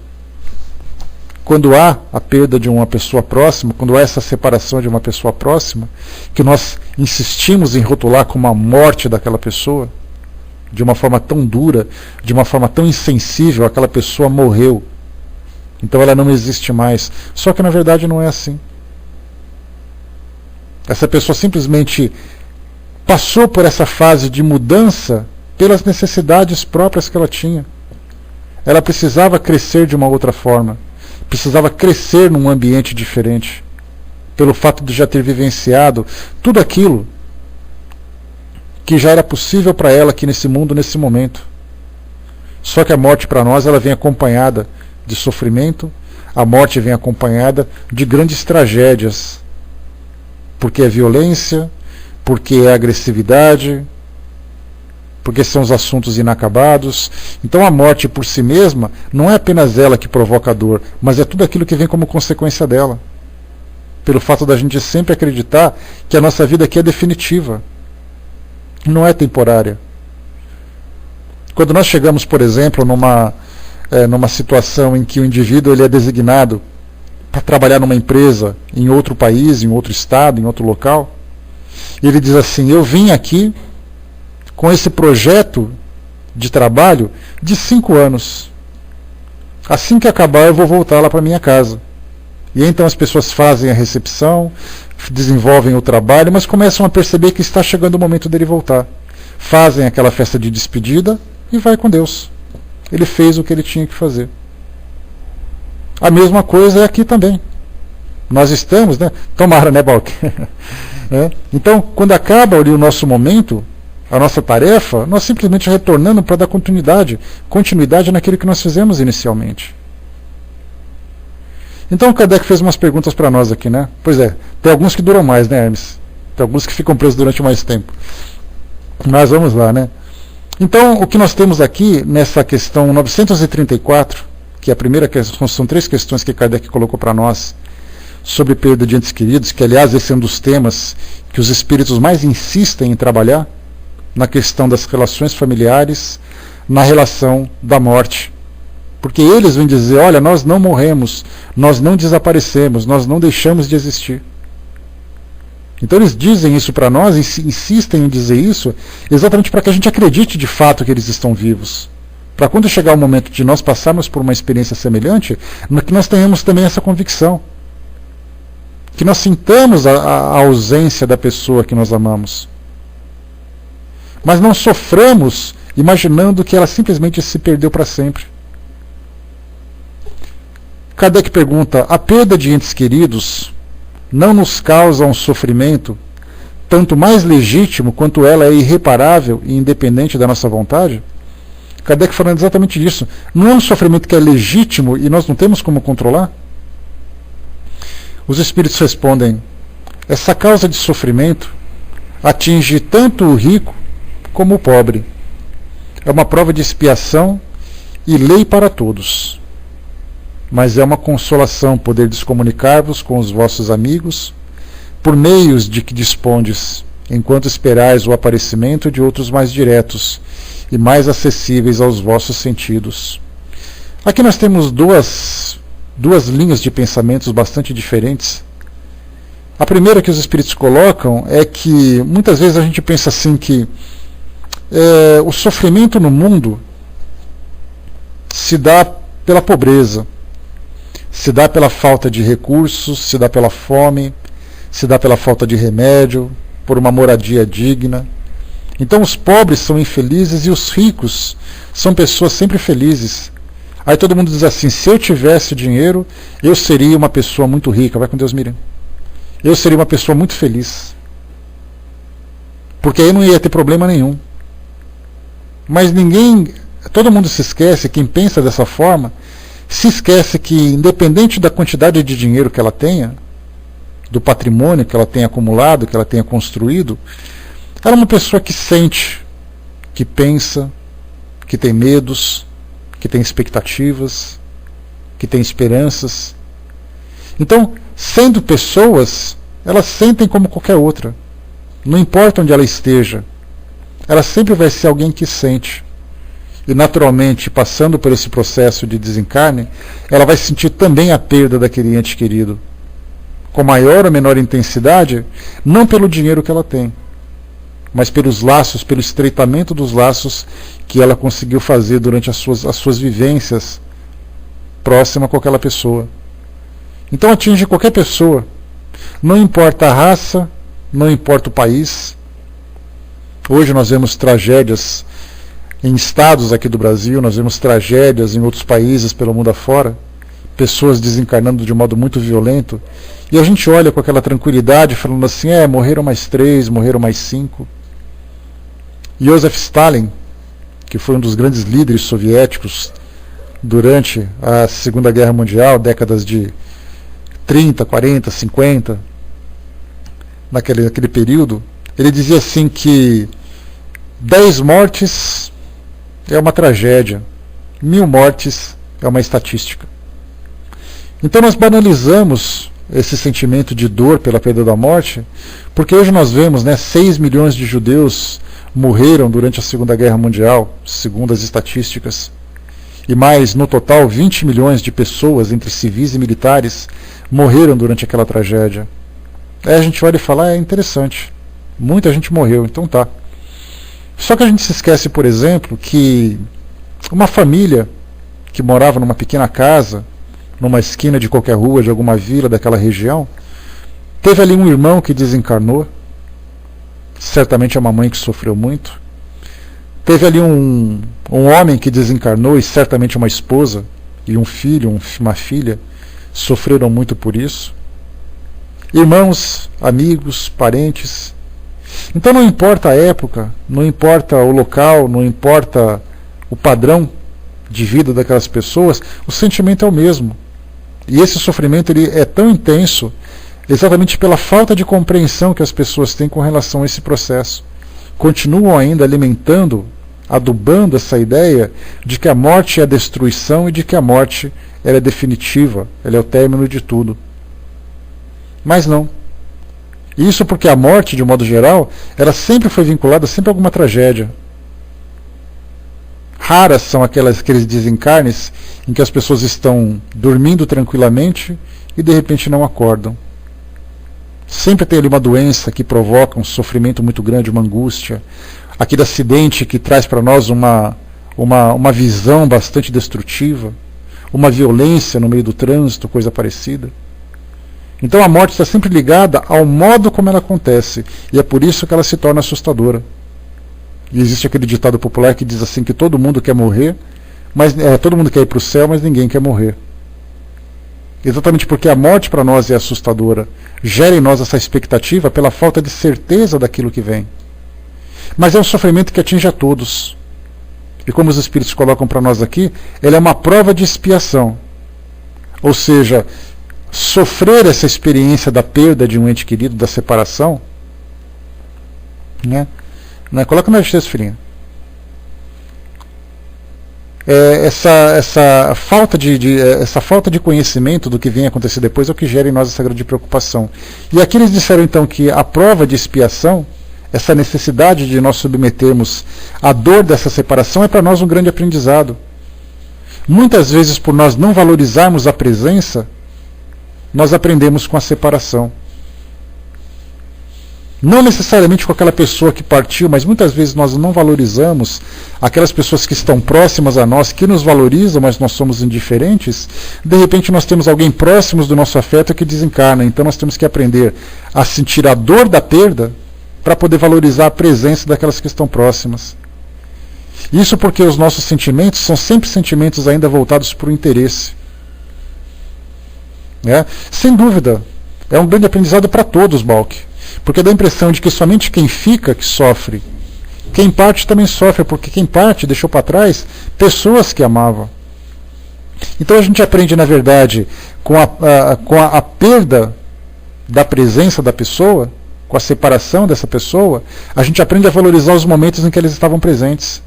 Quando há a perda de uma pessoa próxima, quando há essa separação de uma pessoa próxima, que nós insistimos em rotular como a morte daquela pessoa, de uma forma tão dura, de uma forma tão insensível, aquela pessoa morreu. Então ela não existe mais. Só que na verdade não é assim. Essa pessoa simplesmente passou por essa fase de mudança pelas necessidades próprias que ela tinha. Ela precisava crescer de uma outra forma. Precisava crescer num ambiente diferente. Pelo fato de já ter vivenciado tudo aquilo que já era possível para ela aqui nesse mundo, nesse momento. Só que a morte para nós, ela vem acompanhada de sofrimento, a morte vem acompanhada de grandes tragédias, porque é violência, porque é agressividade, porque são os assuntos inacabados. Então a morte por si mesma não é apenas ela que provoca a dor, mas é tudo aquilo que vem como consequência dela, pelo fato da gente sempre acreditar que a nossa vida aqui é definitiva, não é temporária. Quando nós chegamos, por exemplo, numa situação em que o indivíduo ele é designado para trabalhar numa empresa em outro país, em outro estado, em outro local, e ele diz assim: eu vim aqui com esse projeto de trabalho de 5 anos. Assim que acabar eu vou voltar lá para minha casa. E então as pessoas fazem a recepção, desenvolvem o trabalho, mas começam a perceber que está chegando o momento dele voltar. Fazem aquela festa de despedida e vai com Deus. Ele fez o que ele tinha que fazer. A mesma coisa é aqui também. Nós estamos, né? Tomara, né, Balk? né? Então, quando acaba ali o nosso momento, a nossa tarefa, nós simplesmente retornamos para dar continuidade naquilo que nós fizemos inicialmente. Então o Kardec fez umas perguntas para nós aqui, né? Pois é, tem alguns que duram mais, né, Hermes? Tem alguns que ficam presos durante mais tempo. Mas vamos lá, né? Então, o que nós temos aqui nessa questão 934, que é a primeira questão, são 3 questões que Kardec colocou para nós sobre perda de entes queridos, que aliás esse é um dos temas que os espíritos mais insistem em trabalhar, na questão das relações familiares, na relação da morte. Porque eles vão dizer, olha, nós não morremos, nós não desaparecemos, nós não deixamos de existir. Então eles dizem isso para nós, insistem em dizer isso, exatamente para que a gente acredite de fato que eles estão vivos. Para quando chegar o momento de nós passarmos por uma experiência semelhante, que nós tenhamos também essa convicção. Que nós sintamos a ausência da pessoa que nós amamos. Mas não soframos imaginando que ela simplesmente se perdeu para sempre. Kardec pergunta, a perda de entes queridos não nos causa um sofrimento tanto mais legítimo quanto ela é irreparável e independente da nossa vontade? Kardec falando exatamente disso. Não é um sofrimento que é legítimo e nós não temos como controlar? Os espíritos respondem, essa causa de sofrimento atinge tanto o rico como o pobre. É uma prova de expiação e lei para todos. Mas é uma consolação poderdes comunicar-vos com os vossos amigos por meios de que dispondes, enquanto esperais o aparecimento de outros mais diretos e mais acessíveis aos vossos sentidos. Aqui nós temos duas linhas de pensamentos bastante diferentes. A primeira que os espíritos colocam é que muitas vezes a gente pensa assim que o sofrimento no mundo se dá pela pobreza, se dá pela falta de recursos, se dá pela fome, se dá pela falta de remédio, por uma moradia digna. Então os pobres são infelizes e os ricos são pessoas sempre felizes. Aí todo mundo diz assim, se eu tivesse dinheiro, eu seria uma pessoa muito rica. Vai com Deus, Miriam. Eu seria uma pessoa muito feliz. Porque aí não ia ter problema nenhum. Mas todo mundo se esquece, quem pensa dessa forma, se esquece que independente da quantidade de dinheiro que ela tenha, do patrimônio que ela tenha acumulado, que ela tenha construído, ela é uma pessoa que sente, que pensa, que tem medos, que tem expectativas, que tem esperanças. Então, sendo pessoas, elas sentem como qualquer outra. Não importa onde ela esteja, ela sempre vai ser alguém que sente. E naturalmente, passando por esse processo de desencarne, ela vai sentir também a perda daquele ente querido, com maior ou menor intensidade, não pelo dinheiro que ela tem, mas pelos laços, pelo estreitamento dos laços que ela conseguiu fazer durante as suas vivências próxima com aquela pessoa. Então atinge qualquer pessoa, não importa a raça, não importa o país. Hoje nós vemos tragédias em estados aqui do Brasil, nós vemos tragédias em outros países pelo mundo afora, pessoas desencarnando de modo muito violento, e a gente olha com aquela tranquilidade falando assim, morreram mais 3, morreram mais 5. Joseph Stalin, que foi um dos grandes líderes soviéticos durante a Segunda Guerra Mundial, décadas de 30, 40, 50, naquele período, ele dizia assim que 10 mortes é uma tragédia, 1000 mortes é uma estatística. Então nós banalizamos esse sentimento de dor pela perda da morte, porque hoje nós vemos, 6 milhões de judeus morreram durante a Segunda Guerra Mundial, segundo as estatísticas, e mais, no total, 20 milhões de pessoas, entre civis e militares, morreram durante aquela tragédia. Aí a gente olha e fala, é interessante, muita gente morreu, então tá. Só que a gente se esquece, por exemplo, que uma família que morava numa pequena casa, numa esquina de qualquer rua, de alguma vila daquela região, teve ali um irmão que desencarnou, certamente é uma mãe que sofreu muito, teve ali um homem que desencarnou e certamente uma esposa e um filho, uma filha, sofreram muito por isso. irmãos, amigos, parentes. Então não importa a época, não importa o local, não importa o padrão de vida daquelas pessoas, o sentimento é o mesmo. E esse sofrimento ele é tão intenso exatamente pela falta de compreensão que as pessoas têm com relação a esse processo. Continuam ainda alimentando, adubando essa ideia de que a morte é a destruição e de que a morte ela é definitiva, ela é o término de tudo. Mas não. Isso porque a morte, de modo geral, ela sempre foi vinculada sempre a alguma tragédia. Raras são aqueles desencarnes em que as pessoas estão dormindo tranquilamente e de repente não acordam. Sempre tem ali uma doença que provoca um sofrimento muito grande, uma angústia. Aquele acidente que traz para nós uma visão bastante destrutiva, uma violência no meio do trânsito, coisa parecida. Então a morte está sempre ligada ao modo como ela acontece, e é por isso que ela se torna assustadora. E existe aquele ditado popular que diz assim que todo mundo quer morrer, mas todo mundo quer ir para o céu, mas ninguém quer morrer. Exatamente porque a morte para nós é assustadora, gera em nós essa expectativa pela falta de certeza daquilo que vem. Mas é um sofrimento que atinge a todos. E como os Espíritos colocam para nós aqui, ele é uma prova de expiação. Ou seja, sofrer essa experiência da perda de um ente querido, da separação, né? Coloca na justiça, filhinha. Essa falta de conhecimento do que vem acontecer depois é o que gera em nós essa grande preocupação. E aqui eles disseram então que a prova de expiação, essa necessidade de nós submetermos a dor dessa separação, é para nós um grande aprendizado. Muitas vezes, por nós não valorizarmos a presença, nós aprendemos com a separação. Não necessariamente com aquela pessoa que partiu, mas muitas vezes nós não valorizamos aquelas pessoas que estão próximas a nós, que nos valorizam, mas nós somos indiferentes. De repente nós temos alguém próximo do nosso afeto que desencarna, então nós temos que aprender a sentir a dor da perda para poder valorizar a presença daquelas que estão próximas. Isso porque os nossos sentimentos são sempre sentimentos ainda voltados para o interesse. Sem dúvida, é um grande aprendizado para todos, Balk. Porque dá a impressão de que somente quem fica que sofre. Quem parte também sofre, porque quem parte deixou para trás pessoas que amava. Então a gente aprende, na verdade, com a perda da presença da pessoa, com a separação dessa pessoa, a gente aprende a valorizar os momentos em que eles estavam presentes.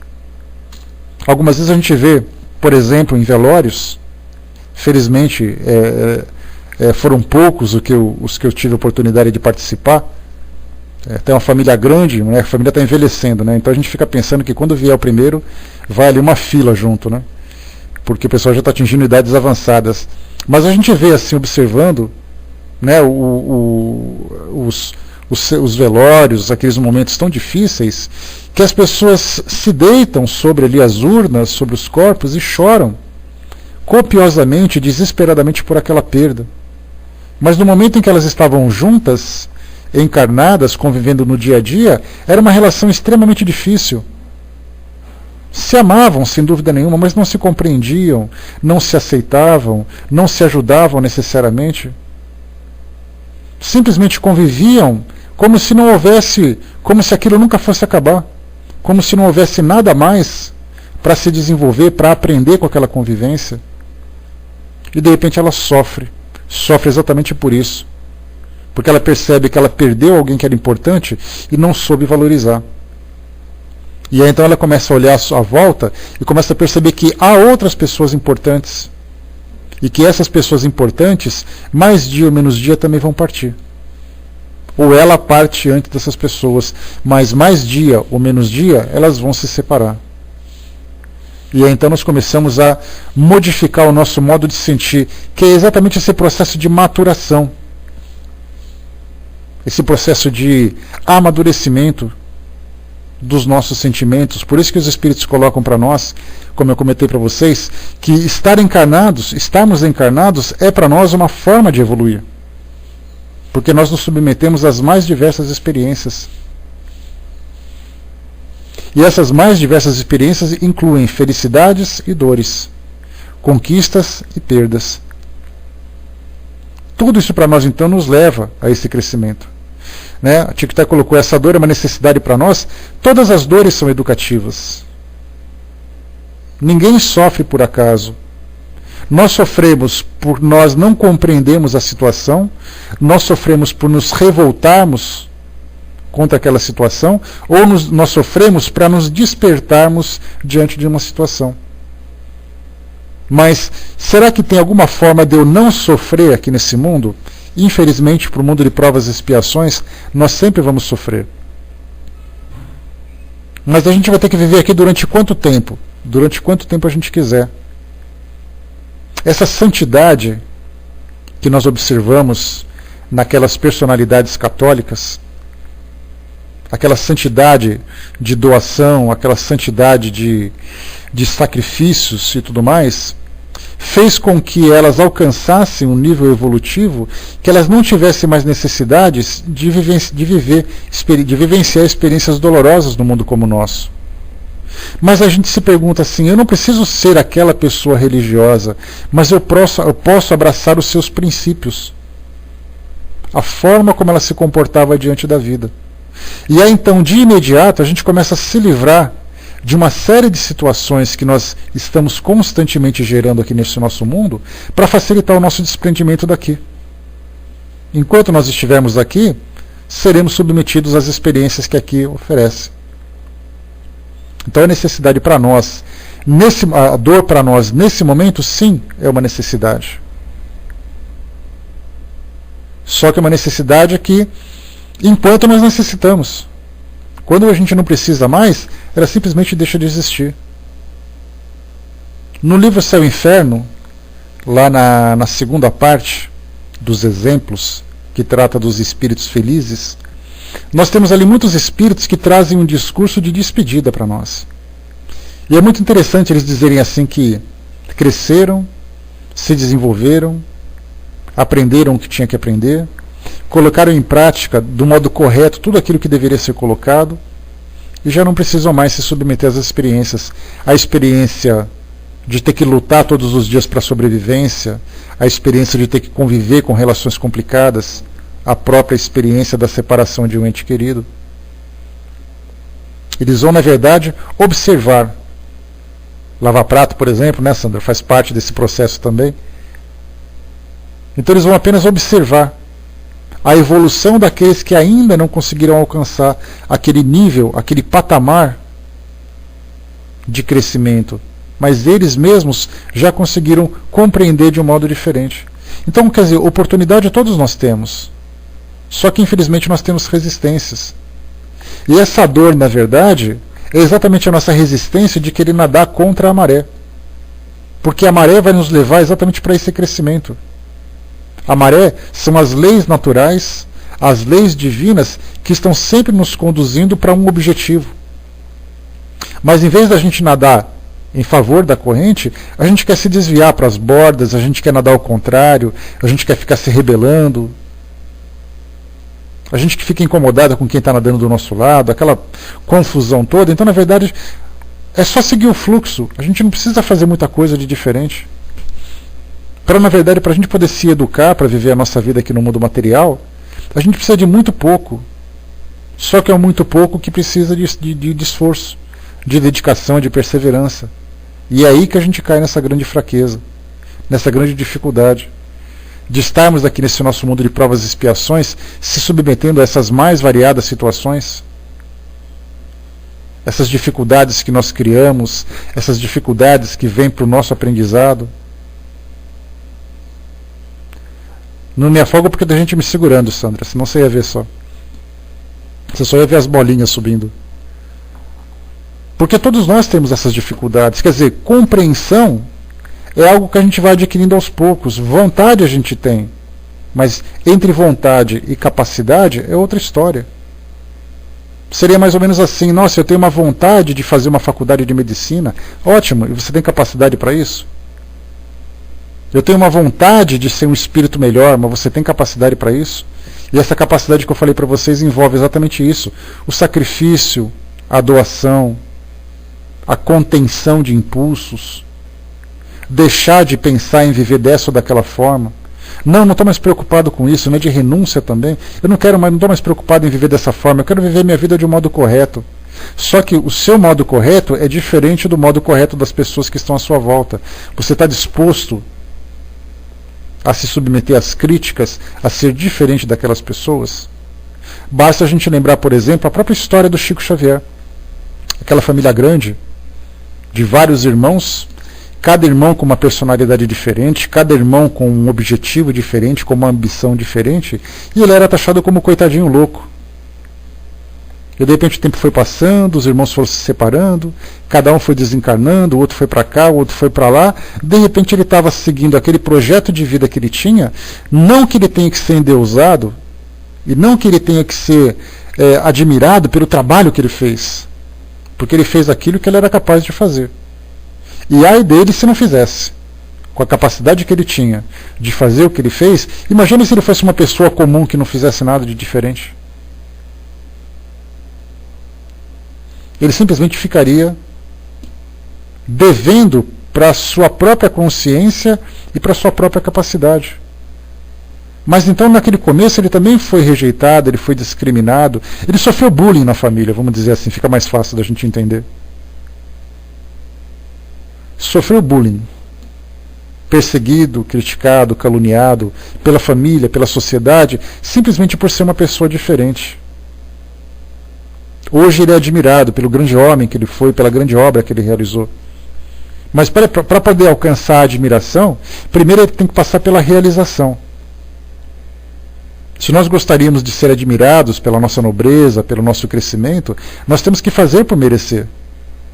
Algumas vezes a gente vê, por exemplo, em velórios, felizmente foram poucos os que eu tive a oportunidade de participar. Tem uma família grande, né? A família está envelhecendo, né? Então a gente fica pensando que quando vier o primeiro, vai ali uma fila junto, né? Porque o pessoal já está atingindo idades avançadas. Mas a gente vê assim, observando, né, os velórios, aqueles momentos tão difíceis, que as pessoas se deitam sobre ali as urnas, sobre os corpos e choram copiosamente, desesperadamente por aquela perda. Mas no momento em que elas estavam juntas, encarnadas, convivendo no dia a dia, era uma relação extremamente difícil. Se amavam, sem dúvida nenhuma, mas não se compreendiam, não se aceitavam, não se ajudavam necessariamente. Simplesmente conviviam como se não houvesse, como se aquilo nunca fosse acabar, como se não houvesse nada mais para se desenvolver, para aprender com aquela convivência. E de repente ela sofre exatamente por isso. Porque ela percebe que ela perdeu alguém que era importante e não soube valorizar. E aí então ela começa a olhar à volta e começa a perceber que há outras pessoas importantes. E que essas pessoas importantes, mais dia ou menos dia, também vão partir. Ou ela parte antes dessas pessoas, mas mais dia ou menos dia, elas vão se separar. E aí então nós começamos a modificar o nosso modo de sentir, que é exatamente esse processo de maturação. Esse processo de amadurecimento dos nossos sentimentos. Por isso que os Espíritos colocam para nós, como eu comentei para vocês, que estarmos encarnados é para nós uma forma de evoluir. Porque nós nos submetemos às mais diversas experiências. E essas mais diversas experiências incluem felicidades e dores, conquistas e perdas. Tudo isso para nós, então, nos leva a esse crescimento. Né? A Tic-Tac colocou: essa dor é uma necessidade para nós. Todas as dores são educativas. Ninguém sofre por acaso. Nós sofremos por nós não compreendermos a situação, nós sofremos por nos revoltarmos contra aquela situação, ou nós sofremos para nos despertarmos diante de uma situação. Mas será que tem alguma forma de eu não sofrer aqui nesse mundo? Infelizmente, para o mundo de provas e expiações, nós sempre vamos sofrer. Mas a gente vai ter que viver aqui durante quanto tempo? Durante quanto tempo a gente quiser. Essa santidade que nós observamos naquelas personalidades católicas, aquela santidade de doação, aquela santidade de sacrifícios e tudo mais, fez com que elas alcançassem um nível evolutivo que elas não tivessem mais necessidades de vivenciar experiências dolorosas no mundo como o nosso. Mas a gente se pergunta assim: eu não preciso ser aquela pessoa religiosa, mas eu posso abraçar os seus princípios, a forma como ela se comportava diante da vida. E aí então, de imediato, a gente começa a se livrar de uma série de situações que nós estamos constantemente gerando aqui nesse nosso mundo, para facilitar o nosso desprendimento daqui. Enquanto nós estivermos aqui, seremos submetidos às experiências que aqui oferece. Então a necessidade para nós, a dor para nós nesse momento, sim, é uma necessidade. Só que é uma necessidade que, enquanto nós necessitamos, quando a gente não precisa mais, ela simplesmente deixa de existir. No livro Céu e Inferno, lá na segunda parte dos exemplos, que trata dos espíritos felizes, nós temos ali muitos espíritos que trazem um discurso de despedida para nós. E é muito interessante eles dizerem assim que cresceram, se desenvolveram, aprenderam o que tinha que aprender, colocaram em prática do modo correto tudo aquilo que deveria ser colocado, e já não precisam mais se submeter às experiências. A experiência de ter que lutar todos os dias para a sobrevivência, a experiência de ter que conviver com relações complicadas, a própria experiência da separação de um ente querido. Eles vão, na verdade, observar. Lavar prato, por exemplo, né, Sandra? Faz parte desse processo também. Então eles vão apenas observar a evolução daqueles que ainda não conseguiram alcançar aquele nível, aquele patamar de crescimento. Mas eles mesmos já conseguiram compreender de um modo diferente. Então, quer dizer, oportunidade todos nós temos. Só que, infelizmente, nós temos resistências. E essa dor, na verdade, é exatamente a nossa resistência de querer nadar contra a maré. Porque a maré vai nos levar exatamente para esse crescimento. A maré são as leis naturais, as leis divinas que estão sempre nos conduzindo para um objetivo. Mas em vez da gente nadar em favor da corrente, a gente quer se desviar para as bordas, a gente quer nadar ao contrário, a gente quer ficar se rebelando. A gente que fica incomodado com quem está nadando do nosso lado, aquela confusão toda. Então, na verdade, é só seguir o fluxo. A gente não precisa fazer muita coisa de diferente. Na verdade, para a gente poder se educar, para viver a nossa vida aqui no mundo material, a gente precisa de muito pouco. Só que é um muito pouco que precisa de esforço, de dedicação, de perseverança. E é aí que a gente cai nessa grande fraqueza, nessa grande dificuldade de estarmos aqui nesse nosso mundo de provas e expiações, se submetendo a essas mais variadas situações, essas dificuldades que nós criamos, essas dificuldades que vêm para o nosso aprendizado. Não me afogo porque tem gente me segurando, Sandra, senão você ia ver só. Você só ia ver as bolinhas subindo. Porque todos nós temos essas dificuldades. Quer dizer, compreensão é algo que a gente vai adquirindo aos poucos. Vontade a gente tem. Mas entre vontade e capacidade é outra história. Seria mais ou menos assim: nossa, eu tenho uma vontade de fazer uma faculdade de medicina. Ótimo, e você tem capacidade para isso? Eu tenho uma vontade de ser um espírito melhor, mas você tem capacidade para isso? E essa capacidade que eu falei para vocês envolve exatamente isso: o sacrifício, a doação, a contenção de impulsos, deixar de pensar em viver dessa ou daquela forma. Não estou mais preocupado com isso, não é de renúncia também. Eu não estou mais preocupado em viver dessa forma, eu quero viver minha vida de um modo correto. Só que o seu modo correto é diferente do modo correto das pessoas que estão à sua volta. Você está disposto a se submeter às críticas, a ser diferente daquelas pessoas? Basta a gente lembrar, por exemplo, a própria história do Chico Xavier. Aquela família grande, de vários irmãos, cada irmão com uma personalidade diferente, cada irmão com um objetivo diferente, com uma ambição diferente, e ele era taxado como coitadinho louco. E de repente o tempo foi passando, os irmãos foram se separando, cada um foi desencarnando, o outro foi para cá, o outro foi para lá. De repente ele estava seguindo aquele projeto de vida que ele tinha, não que ele tenha que ser endeusado, e não que ele tenha que ser admirado pelo trabalho que ele fez, porque ele fez aquilo que ele era capaz de fazer. E ai dele se não fizesse. Com a capacidade que ele tinha de fazer o que ele fez, imagine se ele fosse uma pessoa comum que não fizesse nada de diferente. Ele simplesmente ficaria devendo para a sua própria consciência e para a sua própria capacidade. Mas então naquele começo ele também foi rejeitado, ele foi discriminado, ele sofreu bullying na família, vamos dizer assim, fica mais fácil da gente entender. Sofreu bullying, perseguido, criticado, caluniado pela família, pela sociedade, simplesmente por ser uma pessoa diferente. Hoje ele é admirado pelo grande homem que ele foi, pela grande obra que ele realizou. Mas para poder alcançar a admiração, primeiro ele tem que passar pela realização. Se nós gostaríamos de ser admirados pela nossa nobreza, pelo nosso crescimento, nós temos que fazer por merecer.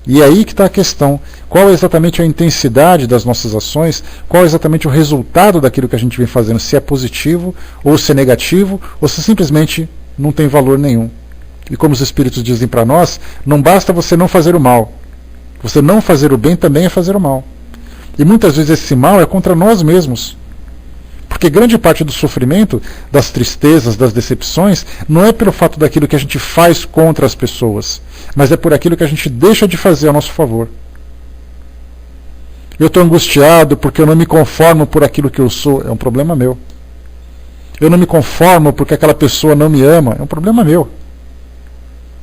E é aí que está a questão. Qual é exatamente a intensidade das nossas ações? Qual é exatamente o resultado daquilo que a gente vem fazendo? Se é positivo, ou se é negativo, ou se simplesmente não tem valor nenhum. E como os Espíritos dizem para nós, não basta você não fazer o mal. Você não fazer o bem também é fazer o mal. E muitas vezes esse mal é contra nós mesmos. Porque grande parte do sofrimento, das tristezas, das decepções, não é pelo fato daquilo que a gente faz contra as pessoas, mas é por aquilo que a gente deixa de fazer a nosso favor. Eu estou angustiado porque eu não me conformo por aquilo que eu sou, é um problema meu. Eu não me conformo porque aquela pessoa não me ama, é um problema meu.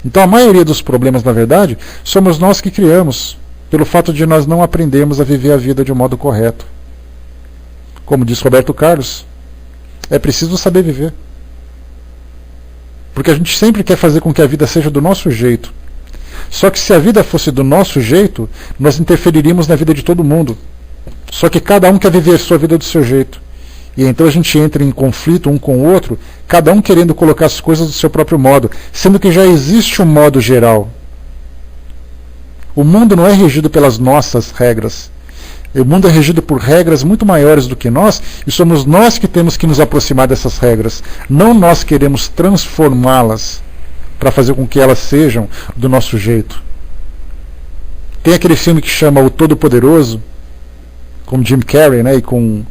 Então a maioria dos problemas, na verdade, somos nós que criamos, pelo fato de nós não aprendermos a viver a vida de um modo correto. Como diz Roberto Carlos, é preciso saber viver. Porque a gente sempre quer fazer com que a vida seja do nosso jeito. Só que se a vida fosse do nosso jeito, nós interferiríamos na vida de todo mundo. Só que cada um quer viver a sua vida do seu jeito. E então a gente entra em conflito um com o outro, cada um querendo colocar as coisas do seu próprio modo, sendo que já existe um modo geral. O mundo não é regido pelas nossas regras. O mundo é regido por regras muito maiores do que nós, e somos nós que temos que nos aproximar dessas regras. Não nós queremos transformá-las para fazer com que elas sejam do nosso jeito. Tem aquele filme que chama O Todo-Poderoso, com Jim Carrey, né, e com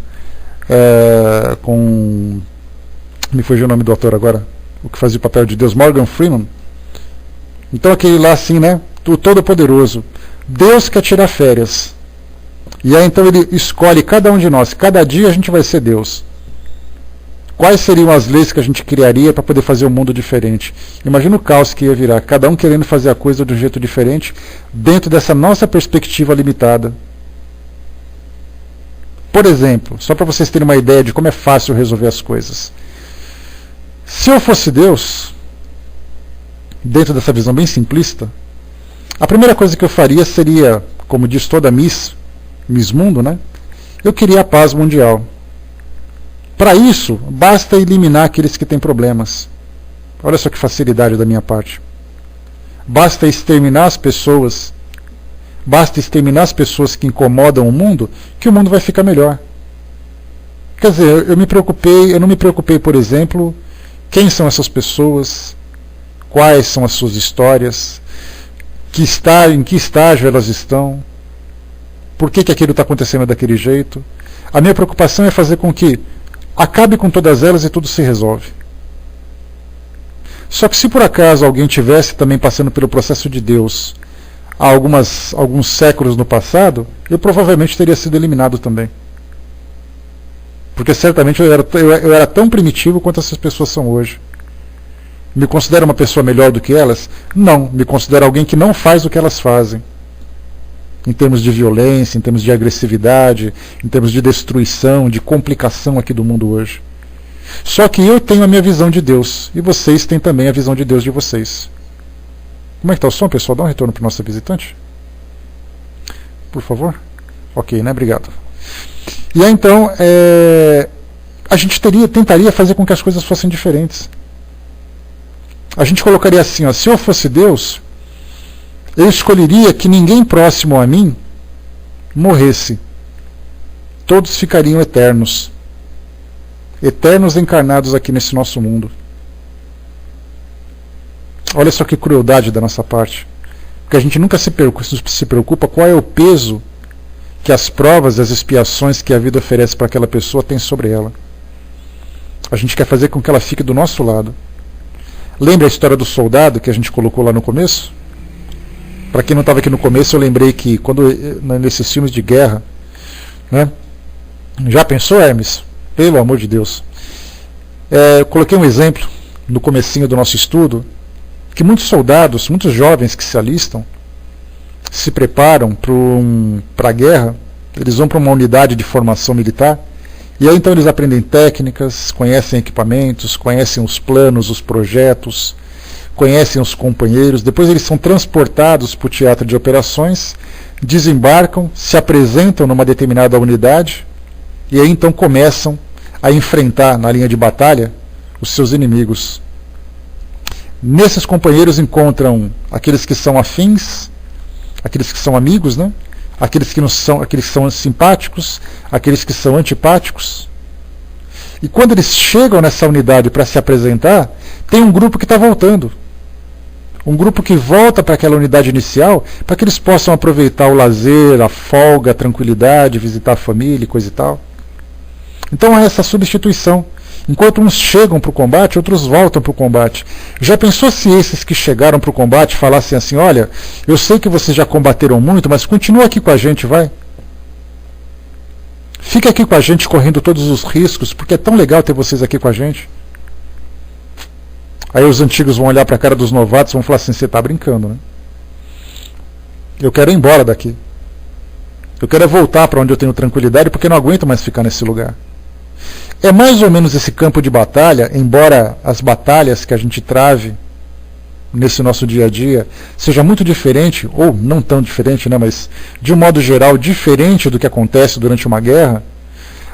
me fugiu o nome do ator agora, o que fazia o papel de Deus, Morgan Freeman. Então aquele lá assim, né, o Todo-Poderoso, Deus quer tirar férias, e aí então ele escolhe cada um de nós, cada dia a gente vai ser Deus. Quais seriam as leis que a gente criaria para poder fazer um mundo diferente? Imagina o caos que ia virar, cada um querendo fazer a coisa de um jeito diferente, dentro dessa nossa perspectiva limitada. Por exemplo, só para vocês terem uma ideia de como é fácil resolver as coisas. Se eu fosse Deus, dentro dessa visão bem simplista, a primeira coisa que eu faria seria, como diz toda Miss Mundo, né? Eu queria a paz mundial. Para isso, basta eliminar aqueles que têm problemas. Olha só que facilidade da minha parte. Basta exterminar as pessoas. Basta exterminar as pessoas que incomodam o mundo, que o mundo vai ficar melhor. Quer dizer, eu não me preocupei, por exemplo, quem são essas pessoas, quais são as suas histórias, em que estágio elas estão, por que aquilo está acontecendo daquele jeito. A minha preocupação é fazer com que acabe com todas elas e tudo se resolve. Só que se por acaso alguém tivesse também passando pelo processo de Deus há alguns séculos no passado, eu provavelmente teria sido eliminado também. Porque certamente eu era tão primitivo quanto essas pessoas são hoje. Me considero uma pessoa melhor do que elas? Não, me considero alguém que não faz o que elas fazem. Em termos de violência, em termos de agressividade, em termos de destruição, de complicação aqui do mundo hoje. Só que eu tenho a minha visão de Deus, e vocês têm também a visão de Deus de vocês. Como é que está o som, pessoal? Dá um retorno para o nosso visitante. Por favor. Ok, né? Obrigado. E aí então, a gente tentaria fazer com que as coisas fossem diferentes. A gente colocaria assim, ó, se eu fosse Deus, eu escolheria que ninguém próximo a mim morresse. Todos ficariam eternos. Eternos encarnados aqui nesse nosso mundo. Olha só que crueldade da nossa parte. Porque a gente nunca se preocupa qual é o peso que as provas, as expiações que a vida oferece para aquela pessoa tem sobre ela. A gente quer fazer com que ela fique do nosso lado. Lembra a história do soldado que a gente colocou lá no começo? Para quem não estava aqui no começo, eu lembrei que nesses filmes de guerra, né? Já pensou, Hermes? Pelo amor de Deus. Eu coloquei um exemplo no comecinho do nosso estudo, que muitos soldados, muitos jovens que se alistam, se preparam para a guerra, eles vão para uma unidade de formação militar, e aí então eles aprendem técnicas, conhecem equipamentos, conhecem os planos, os projetos, conhecem os companheiros, depois eles são transportados para o teatro de operações, desembarcam, se apresentam numa determinada unidade, e aí então começam a enfrentar na linha de batalha os seus inimigos. Nesses companheiros encontram aqueles que são afins, aqueles que são amigos, né? Aqueles que são simpáticos, aqueles que são antipáticos. E quando eles chegam nessa unidade para se apresentar, tem um grupo que está voltando. Um grupo que volta para aquela unidade inicial, para que eles possam aproveitar o lazer, a folga, a tranquilidade, visitar a família e coisa e tal. Então é essa substituição. Enquanto uns chegam para o combate, outros voltam para o combate. Já pensou se esses que chegaram para o combate falassem assim, olha, eu sei que vocês já combateram muito, mas continua aqui com a gente, vai. Fica aqui com a gente correndo todos os riscos, porque é tão legal ter vocês aqui com a gente. Aí os antigos vão olhar para a cara dos novatos e vão falar assim, você está brincando, né? Eu quero ir embora daqui. Eu quero voltar para onde eu tenho tranquilidade, porque eu não aguento mais ficar nesse lugar. É mais ou menos esse campo de batalha, embora as batalhas que a gente trave nesse nosso dia a dia seja muito diferente, ou não tão diferente, né, mas de um modo geral diferente do que acontece durante uma guerra.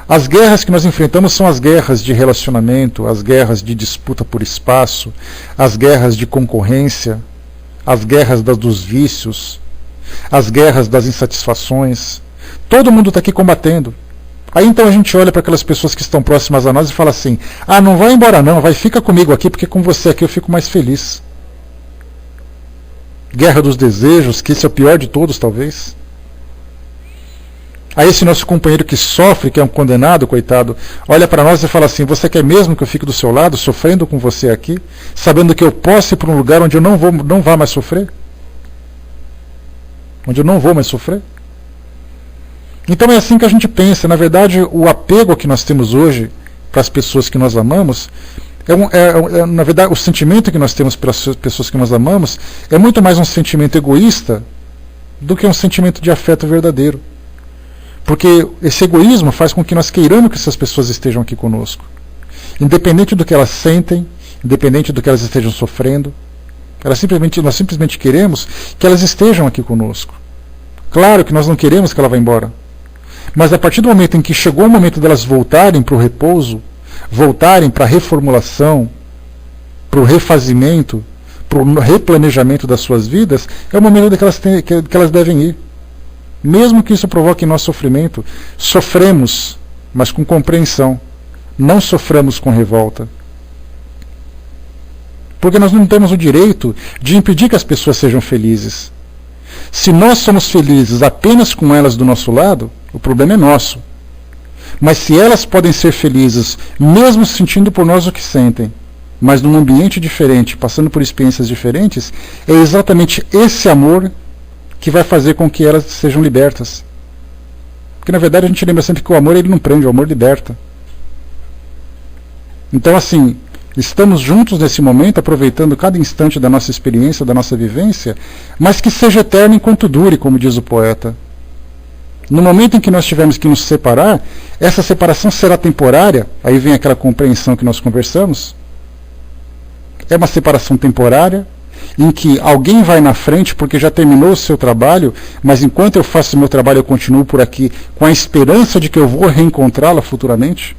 As guerras que nós enfrentamos são as guerras de relacionamento, as guerras de disputa por espaço, as guerras de concorrência, as guerras dos vícios, as guerras das insatisfações. Todo mundo está aqui combatendo. Aí então a gente olha para aquelas pessoas que estão próximas a nós e fala assim, não vai embora não, fica comigo aqui, porque com você aqui eu fico mais feliz. Guerra dos desejos, que esse é o pior de todos talvez. Aí esse nosso companheiro que sofre, que é um condenado, coitado, olha para nós e fala assim, você quer mesmo que eu fique do seu lado, sofrendo com você aqui, sabendo que eu posso ir para um lugar onde eu não vá mais sofrer? Onde eu não vou mais sofrer? Então é assim que a gente pensa. Na verdade, o apego que nós temos hoje para as pessoas que nós amamos, na verdade, o sentimento que nós temos para as pessoas que nós amamos é muito mais um sentimento egoísta do que um sentimento de afeto verdadeiro. Porque esse egoísmo faz com que nós queiramos que essas pessoas estejam aqui conosco. Independente do que elas sentem, independente do que elas estejam sofrendo, nós simplesmente queremos que elas estejam aqui conosco. Claro que nós não queremos que ela vá embora. Mas a partir do momento em que chegou o momento delas voltarem para o repouso, voltarem para a reformulação, para o refazimento, para o replanejamento das suas vidas, é o momento que elas devem ir. Mesmo que isso provoque em nós sofrimento, sofremos, mas com compreensão. Não sofremos com revolta. Porque nós não temos o direito de impedir que as pessoas sejam felizes. Se nós somos felizes apenas com elas do nosso lado, o problema é nosso. Mas se elas podem ser felizes, mesmo sentindo por nós o que sentem, mas num ambiente diferente, passando por experiências diferentes, é exatamente esse amor que vai fazer com que elas sejam libertas. Porque na verdade a gente lembra sempre que o amor ele não prende, o amor liberta. Então, assim, estamos juntos nesse momento, aproveitando cada instante da nossa experiência, da nossa vivência, mas que seja eterno enquanto dure, como diz o poeta. No momento em que nós tivermos que nos separar, essa separação será temporária, aí vem aquela compreensão que nós conversamos. É uma separação temporária, em que alguém vai na frente porque já terminou o seu trabalho, mas enquanto eu faço o meu trabalho eu continuo por aqui com a esperança de que eu vou reencontrá-la futuramente.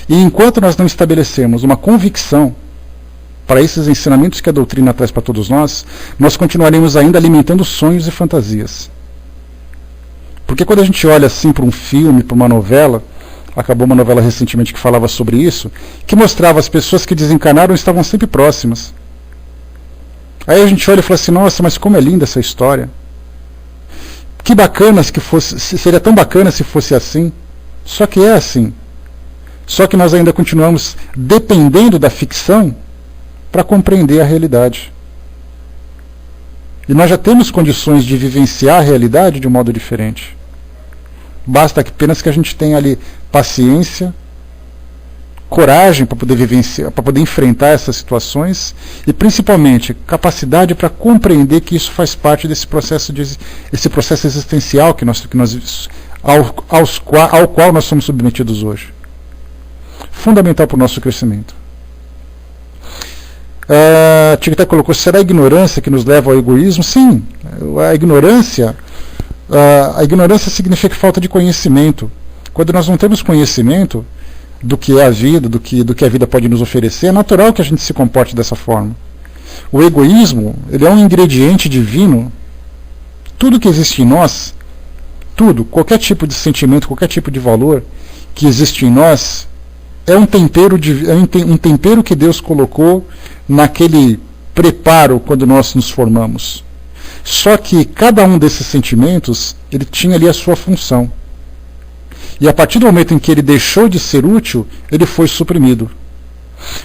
E enquanto nós não estabelecemos uma convicção para esses ensinamentos que a doutrina traz para todos nós, nós continuaremos ainda alimentando sonhos e fantasias. Porque quando a gente olha assim para um filme, para uma novela, acabou uma novela recentemente que falava sobre isso, que mostrava as pessoas que desencarnaram e estavam sempre próximas. Aí a gente olha e fala assim, nossa, mas como é linda essa história. Que bacana que fosse, seria tão bacana se fosse assim. Só que é assim. Só que nós ainda continuamos dependendo da ficção para compreender a realidade. E nós já temos condições de vivenciar a realidade de um modo diferente. Basta apenas que a gente tenha ali paciência, coragem para poder vivenciar, para poder enfrentar essas situações e principalmente capacidade para compreender que isso faz parte desse processo esse processo existencial ao qual nós somos submetidos hoje. Fundamental para o nosso crescimento. Tic-Tac colocou, será a ignorância que nos leva ao egoísmo? Sim, a ignorância significa falta de conhecimento. Quando nós não temos conhecimento do que é a vida, do que a vida pode nos oferecer, é natural que a gente se comporte dessa forma. O egoísmo, ele é um ingrediente divino. Tudo que existe em nós, tudo, qualquer tipo de sentimento, qualquer tipo de valor que existe em nós, é um tempero que Deus colocou naquele preparo quando nós nos formamos. Só que cada um desses sentimentos, ele tinha ali a sua função. E a partir do momento em que ele deixou de ser útil, ele foi suprimido.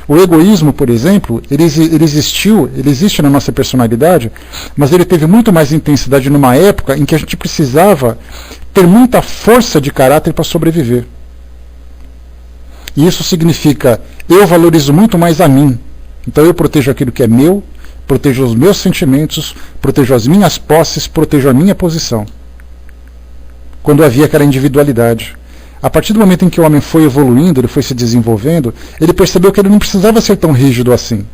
O egoísmo, por exemplo, ele existe na nossa personalidade, mas ele teve muito mais intensidade numa época em que a gente precisava ter muita força de caráter para sobreviver. E isso significa, eu valorizo muito mais a mim. Então eu protejo aquilo que é meu, protejo os meus sentimentos, protejo as minhas posses, protejo a minha posição. Quando havia aquela individualidade. A partir do momento em que o homem foi evoluindo, ele foi se desenvolvendo, ele percebeu que ele não precisava ser tão rígido assim.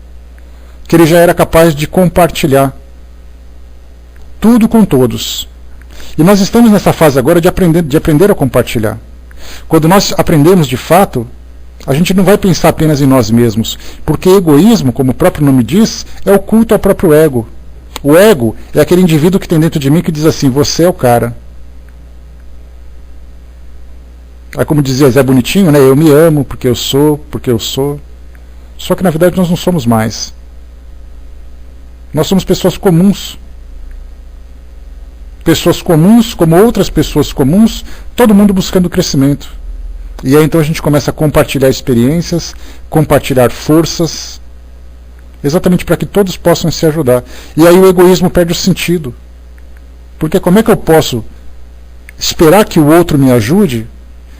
Que ele já era capaz de compartilhar tudo com todos. E nós estamos nessa fase agora de aprender a compartilhar. Quando nós aprendemos de fato, a gente não vai pensar apenas em nós mesmos, porque egoísmo, como o próprio nome diz, é o culto ao próprio ego. O ego é aquele indivíduo que tem dentro de mim que diz assim, você é o cara. Aí como dizia Zé Bonitinho, né, eu me amo porque eu sou. Só que na verdade nós não somos mais. Nós somos pessoas comuns. Pessoas comuns, como outras pessoas comuns, todo mundo buscando crescimento. E aí então a gente começa a compartilhar experiências, compartilhar forças, exatamente para que todos possam se ajudar. E aí o egoísmo perde o sentido. Porque como é que eu posso esperar que o outro me ajude,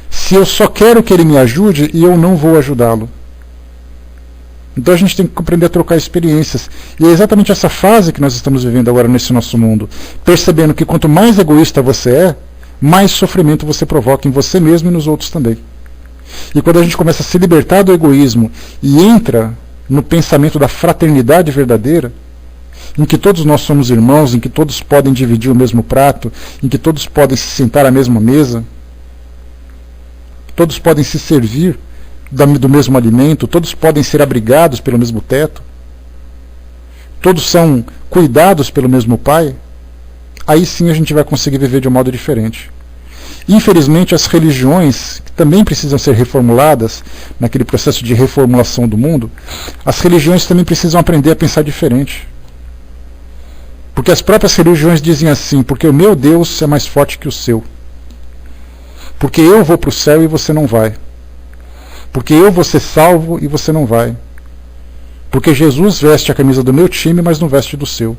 se eu só quero que ele me ajude e eu não vou ajudá-lo? Então a gente tem que aprender a trocar experiências. E é exatamente essa fase que nós estamos vivendo agora nesse nosso mundo. Percebendo que quanto mais egoísta você é, mais sofrimento você provoca em você mesmo e nos outros também. E quando a gente começa a se libertar do egoísmo e entra no pensamento da fraternidade verdadeira, em que todos nós somos irmãos, em que todos podem dividir o mesmo prato, em que todos podem se sentar à mesma mesa, todos podem se servir do mesmo alimento, todos podem ser abrigados pelo mesmo teto, todos são cuidados pelo mesmo Pai, aí sim a gente vai conseguir viver de um modo diferente. Infelizmente, as religiões, que também precisam ser reformuladas, naquele processo de reformulação do mundo, as religiões também precisam aprender a pensar diferente. Porque as próprias religiões dizem assim, porque o meu Deus é mais forte que o seu. Porque eu vou para o céu e você não vai. Porque eu vou ser salvo e você não vai. Porque Jesus veste a camisa do meu time, mas não veste do seu.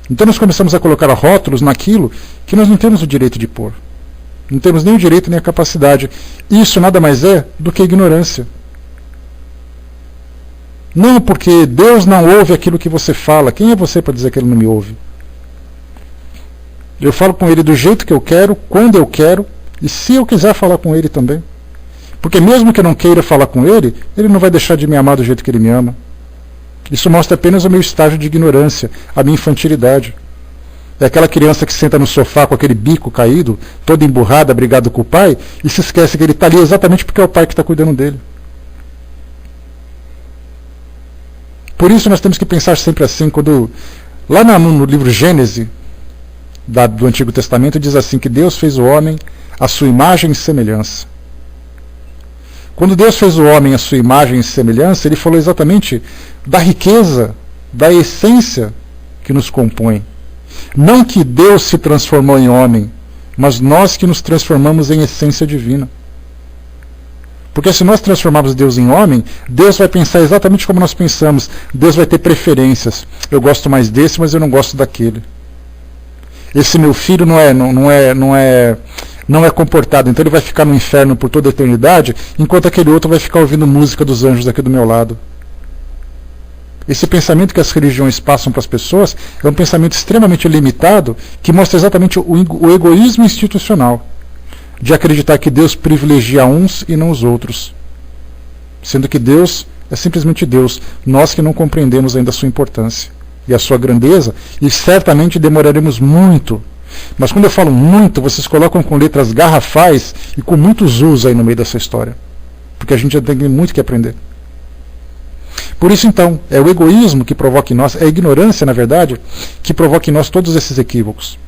Então nós começamos a colocar rótulos naquilo que nós não temos o direito de pôr. Não temos nem o direito nem a capacidade. Isso nada mais é do que ignorância. Não porque Deus não ouve aquilo que você fala. Quem é você para dizer que Ele não me ouve? Eu falo com Ele do jeito que eu quero, quando eu quero, e se eu quiser falar com Ele também. Porque mesmo que eu não queira falar com Ele, Ele não vai deixar de me amar do jeito que Ele me ama. Isso mostra apenas o meu estágio de ignorância, a minha infantilidade. É aquela criança que senta no sofá com aquele bico caído, toda emburrada, brigado com o pai, e se esquece que ele está ali exatamente porque é o pai que está cuidando dele. Por isso nós temos que pensar sempre assim, quando lá no livro Gênesis, do Antigo Testamento, diz assim que Deus fez o homem à sua imagem e semelhança. Quando Deus fez o homem à sua imagem e semelhança, Ele falou exatamente da riqueza, da essência que nos compõe. Não que Deus se transformou em homem, mas nós que nos transformamos em essência divina. Porque se nós transformarmos Deus em homem, Deus vai pensar exatamente como nós pensamos. Deus vai ter preferências. Eu gosto mais desse, mas eu não gosto daquele. Esse meu filho não é comportado, então ele vai ficar no inferno por toda a eternidade, enquanto aquele outro vai ficar ouvindo música dos anjos aqui do meu lado. Esse pensamento que as religiões passam para as pessoas é um pensamento extremamente limitado, que mostra exatamente o egoísmo institucional, de acreditar que Deus privilegia uns e não os outros. Sendo que Deus é simplesmente Deus, nós que não compreendemos ainda a sua importância e a sua grandeza, e certamente demoraremos muito. Mas quando eu falo muito, vocês colocam com letras garrafais e com muitos us aí no meio dessa história. Porque a gente já tem muito que aprender. Por isso então, é o egoísmo que provoca em nós, é a ignorância, na verdade, que provoca em nós todos esses equívocos.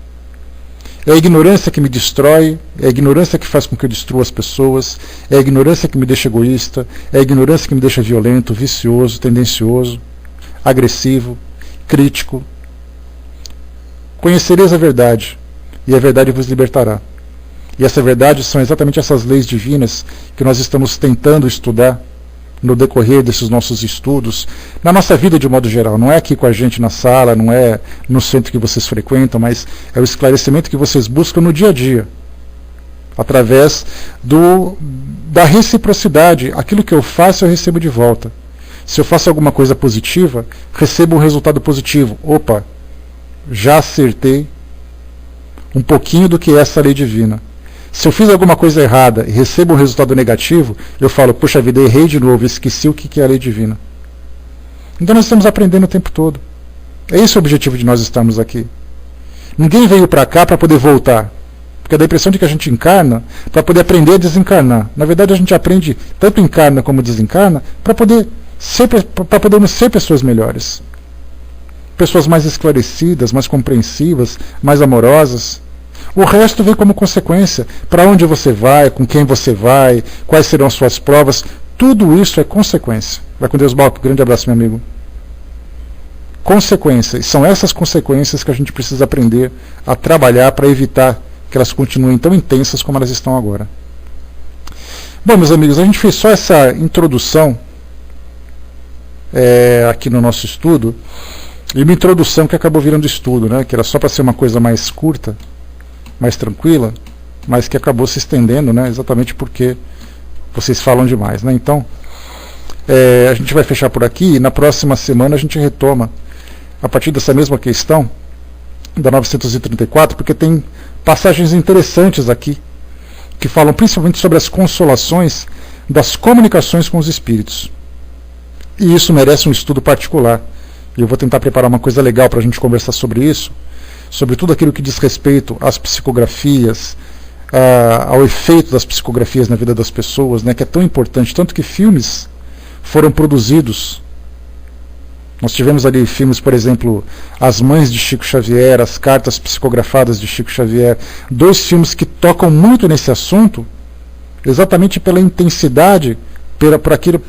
É a ignorância que me destrói, é a ignorância que faz com que eu destrua as pessoas, é a ignorância que me deixa egoísta, é a ignorância que me deixa violento, vicioso, tendencioso, agressivo, crítico. Conhecereis a verdade, e a verdade vos libertará. E essa verdade são exatamente essas leis divinas que nós estamos tentando estudar no decorrer desses nossos estudos, na nossa vida de modo geral. Não é aqui com a gente na sala, não é no centro que vocês frequentam, mas é o esclarecimento que vocês buscam no dia a dia, através da reciprocidade. Aquilo que eu faço, eu recebo de volta. Se eu faço alguma coisa positiva, recebo um resultado positivo. Opa, já acertei um pouquinho do que é essa lei divina. Se eu fiz alguma coisa errada e recebo um resultado negativo, eu falo, puxa vida, errei de novo, esqueci o que é a lei divina. Então nós estamos aprendendo o tempo todo. É esse o objetivo de nós estarmos aqui. Ninguém veio para cá para poder voltar. Porque dá a impressão de que a gente encarna para poder aprender a desencarnar. Na verdade a gente aprende, tanto encarna como desencarna, para podermos ser pessoas melhores. Pessoas mais esclarecidas, mais compreensivas, mais amorosas. O resto vem como consequência. Para onde você vai, com quem você vai, quais serão as suas provas, tudo isso é consequência. Vai com Deus, Balco. Grande abraço, meu amigo. Consequências. São essas consequências que a gente precisa aprender a trabalhar para evitar que elas continuem tão intensas como elas estão agora. Bom, meus amigos, a gente fez só essa introdução aqui no nosso estudo, e uma introdução que acabou virando estudo, né? Que era só para ser uma coisa mais curta, mais tranquila, mas que acabou se estendendo, né? Exatamente porque vocês falam demais, né? Então, a gente vai fechar por aqui, e na próxima semana a gente retoma a partir dessa mesma questão da 934, porque tem passagens interessantes aqui que falam principalmente sobre as consolações das comunicações com os espíritos, e isso merece um estudo particular. E eu vou tentar preparar uma coisa legal para a gente conversar sobre isso, sobre tudo aquilo que diz respeito às psicografias, ao efeito das psicografias na vida das pessoas, né, que é tão importante, tanto que filmes foram produzidos. Nós tivemos ali filmes, por exemplo, As Mães de Chico Xavier, As Cartas Psicografadas de Chico Xavier, 2 filmes que tocam muito nesse assunto, exatamente pela intensidade, por aquilo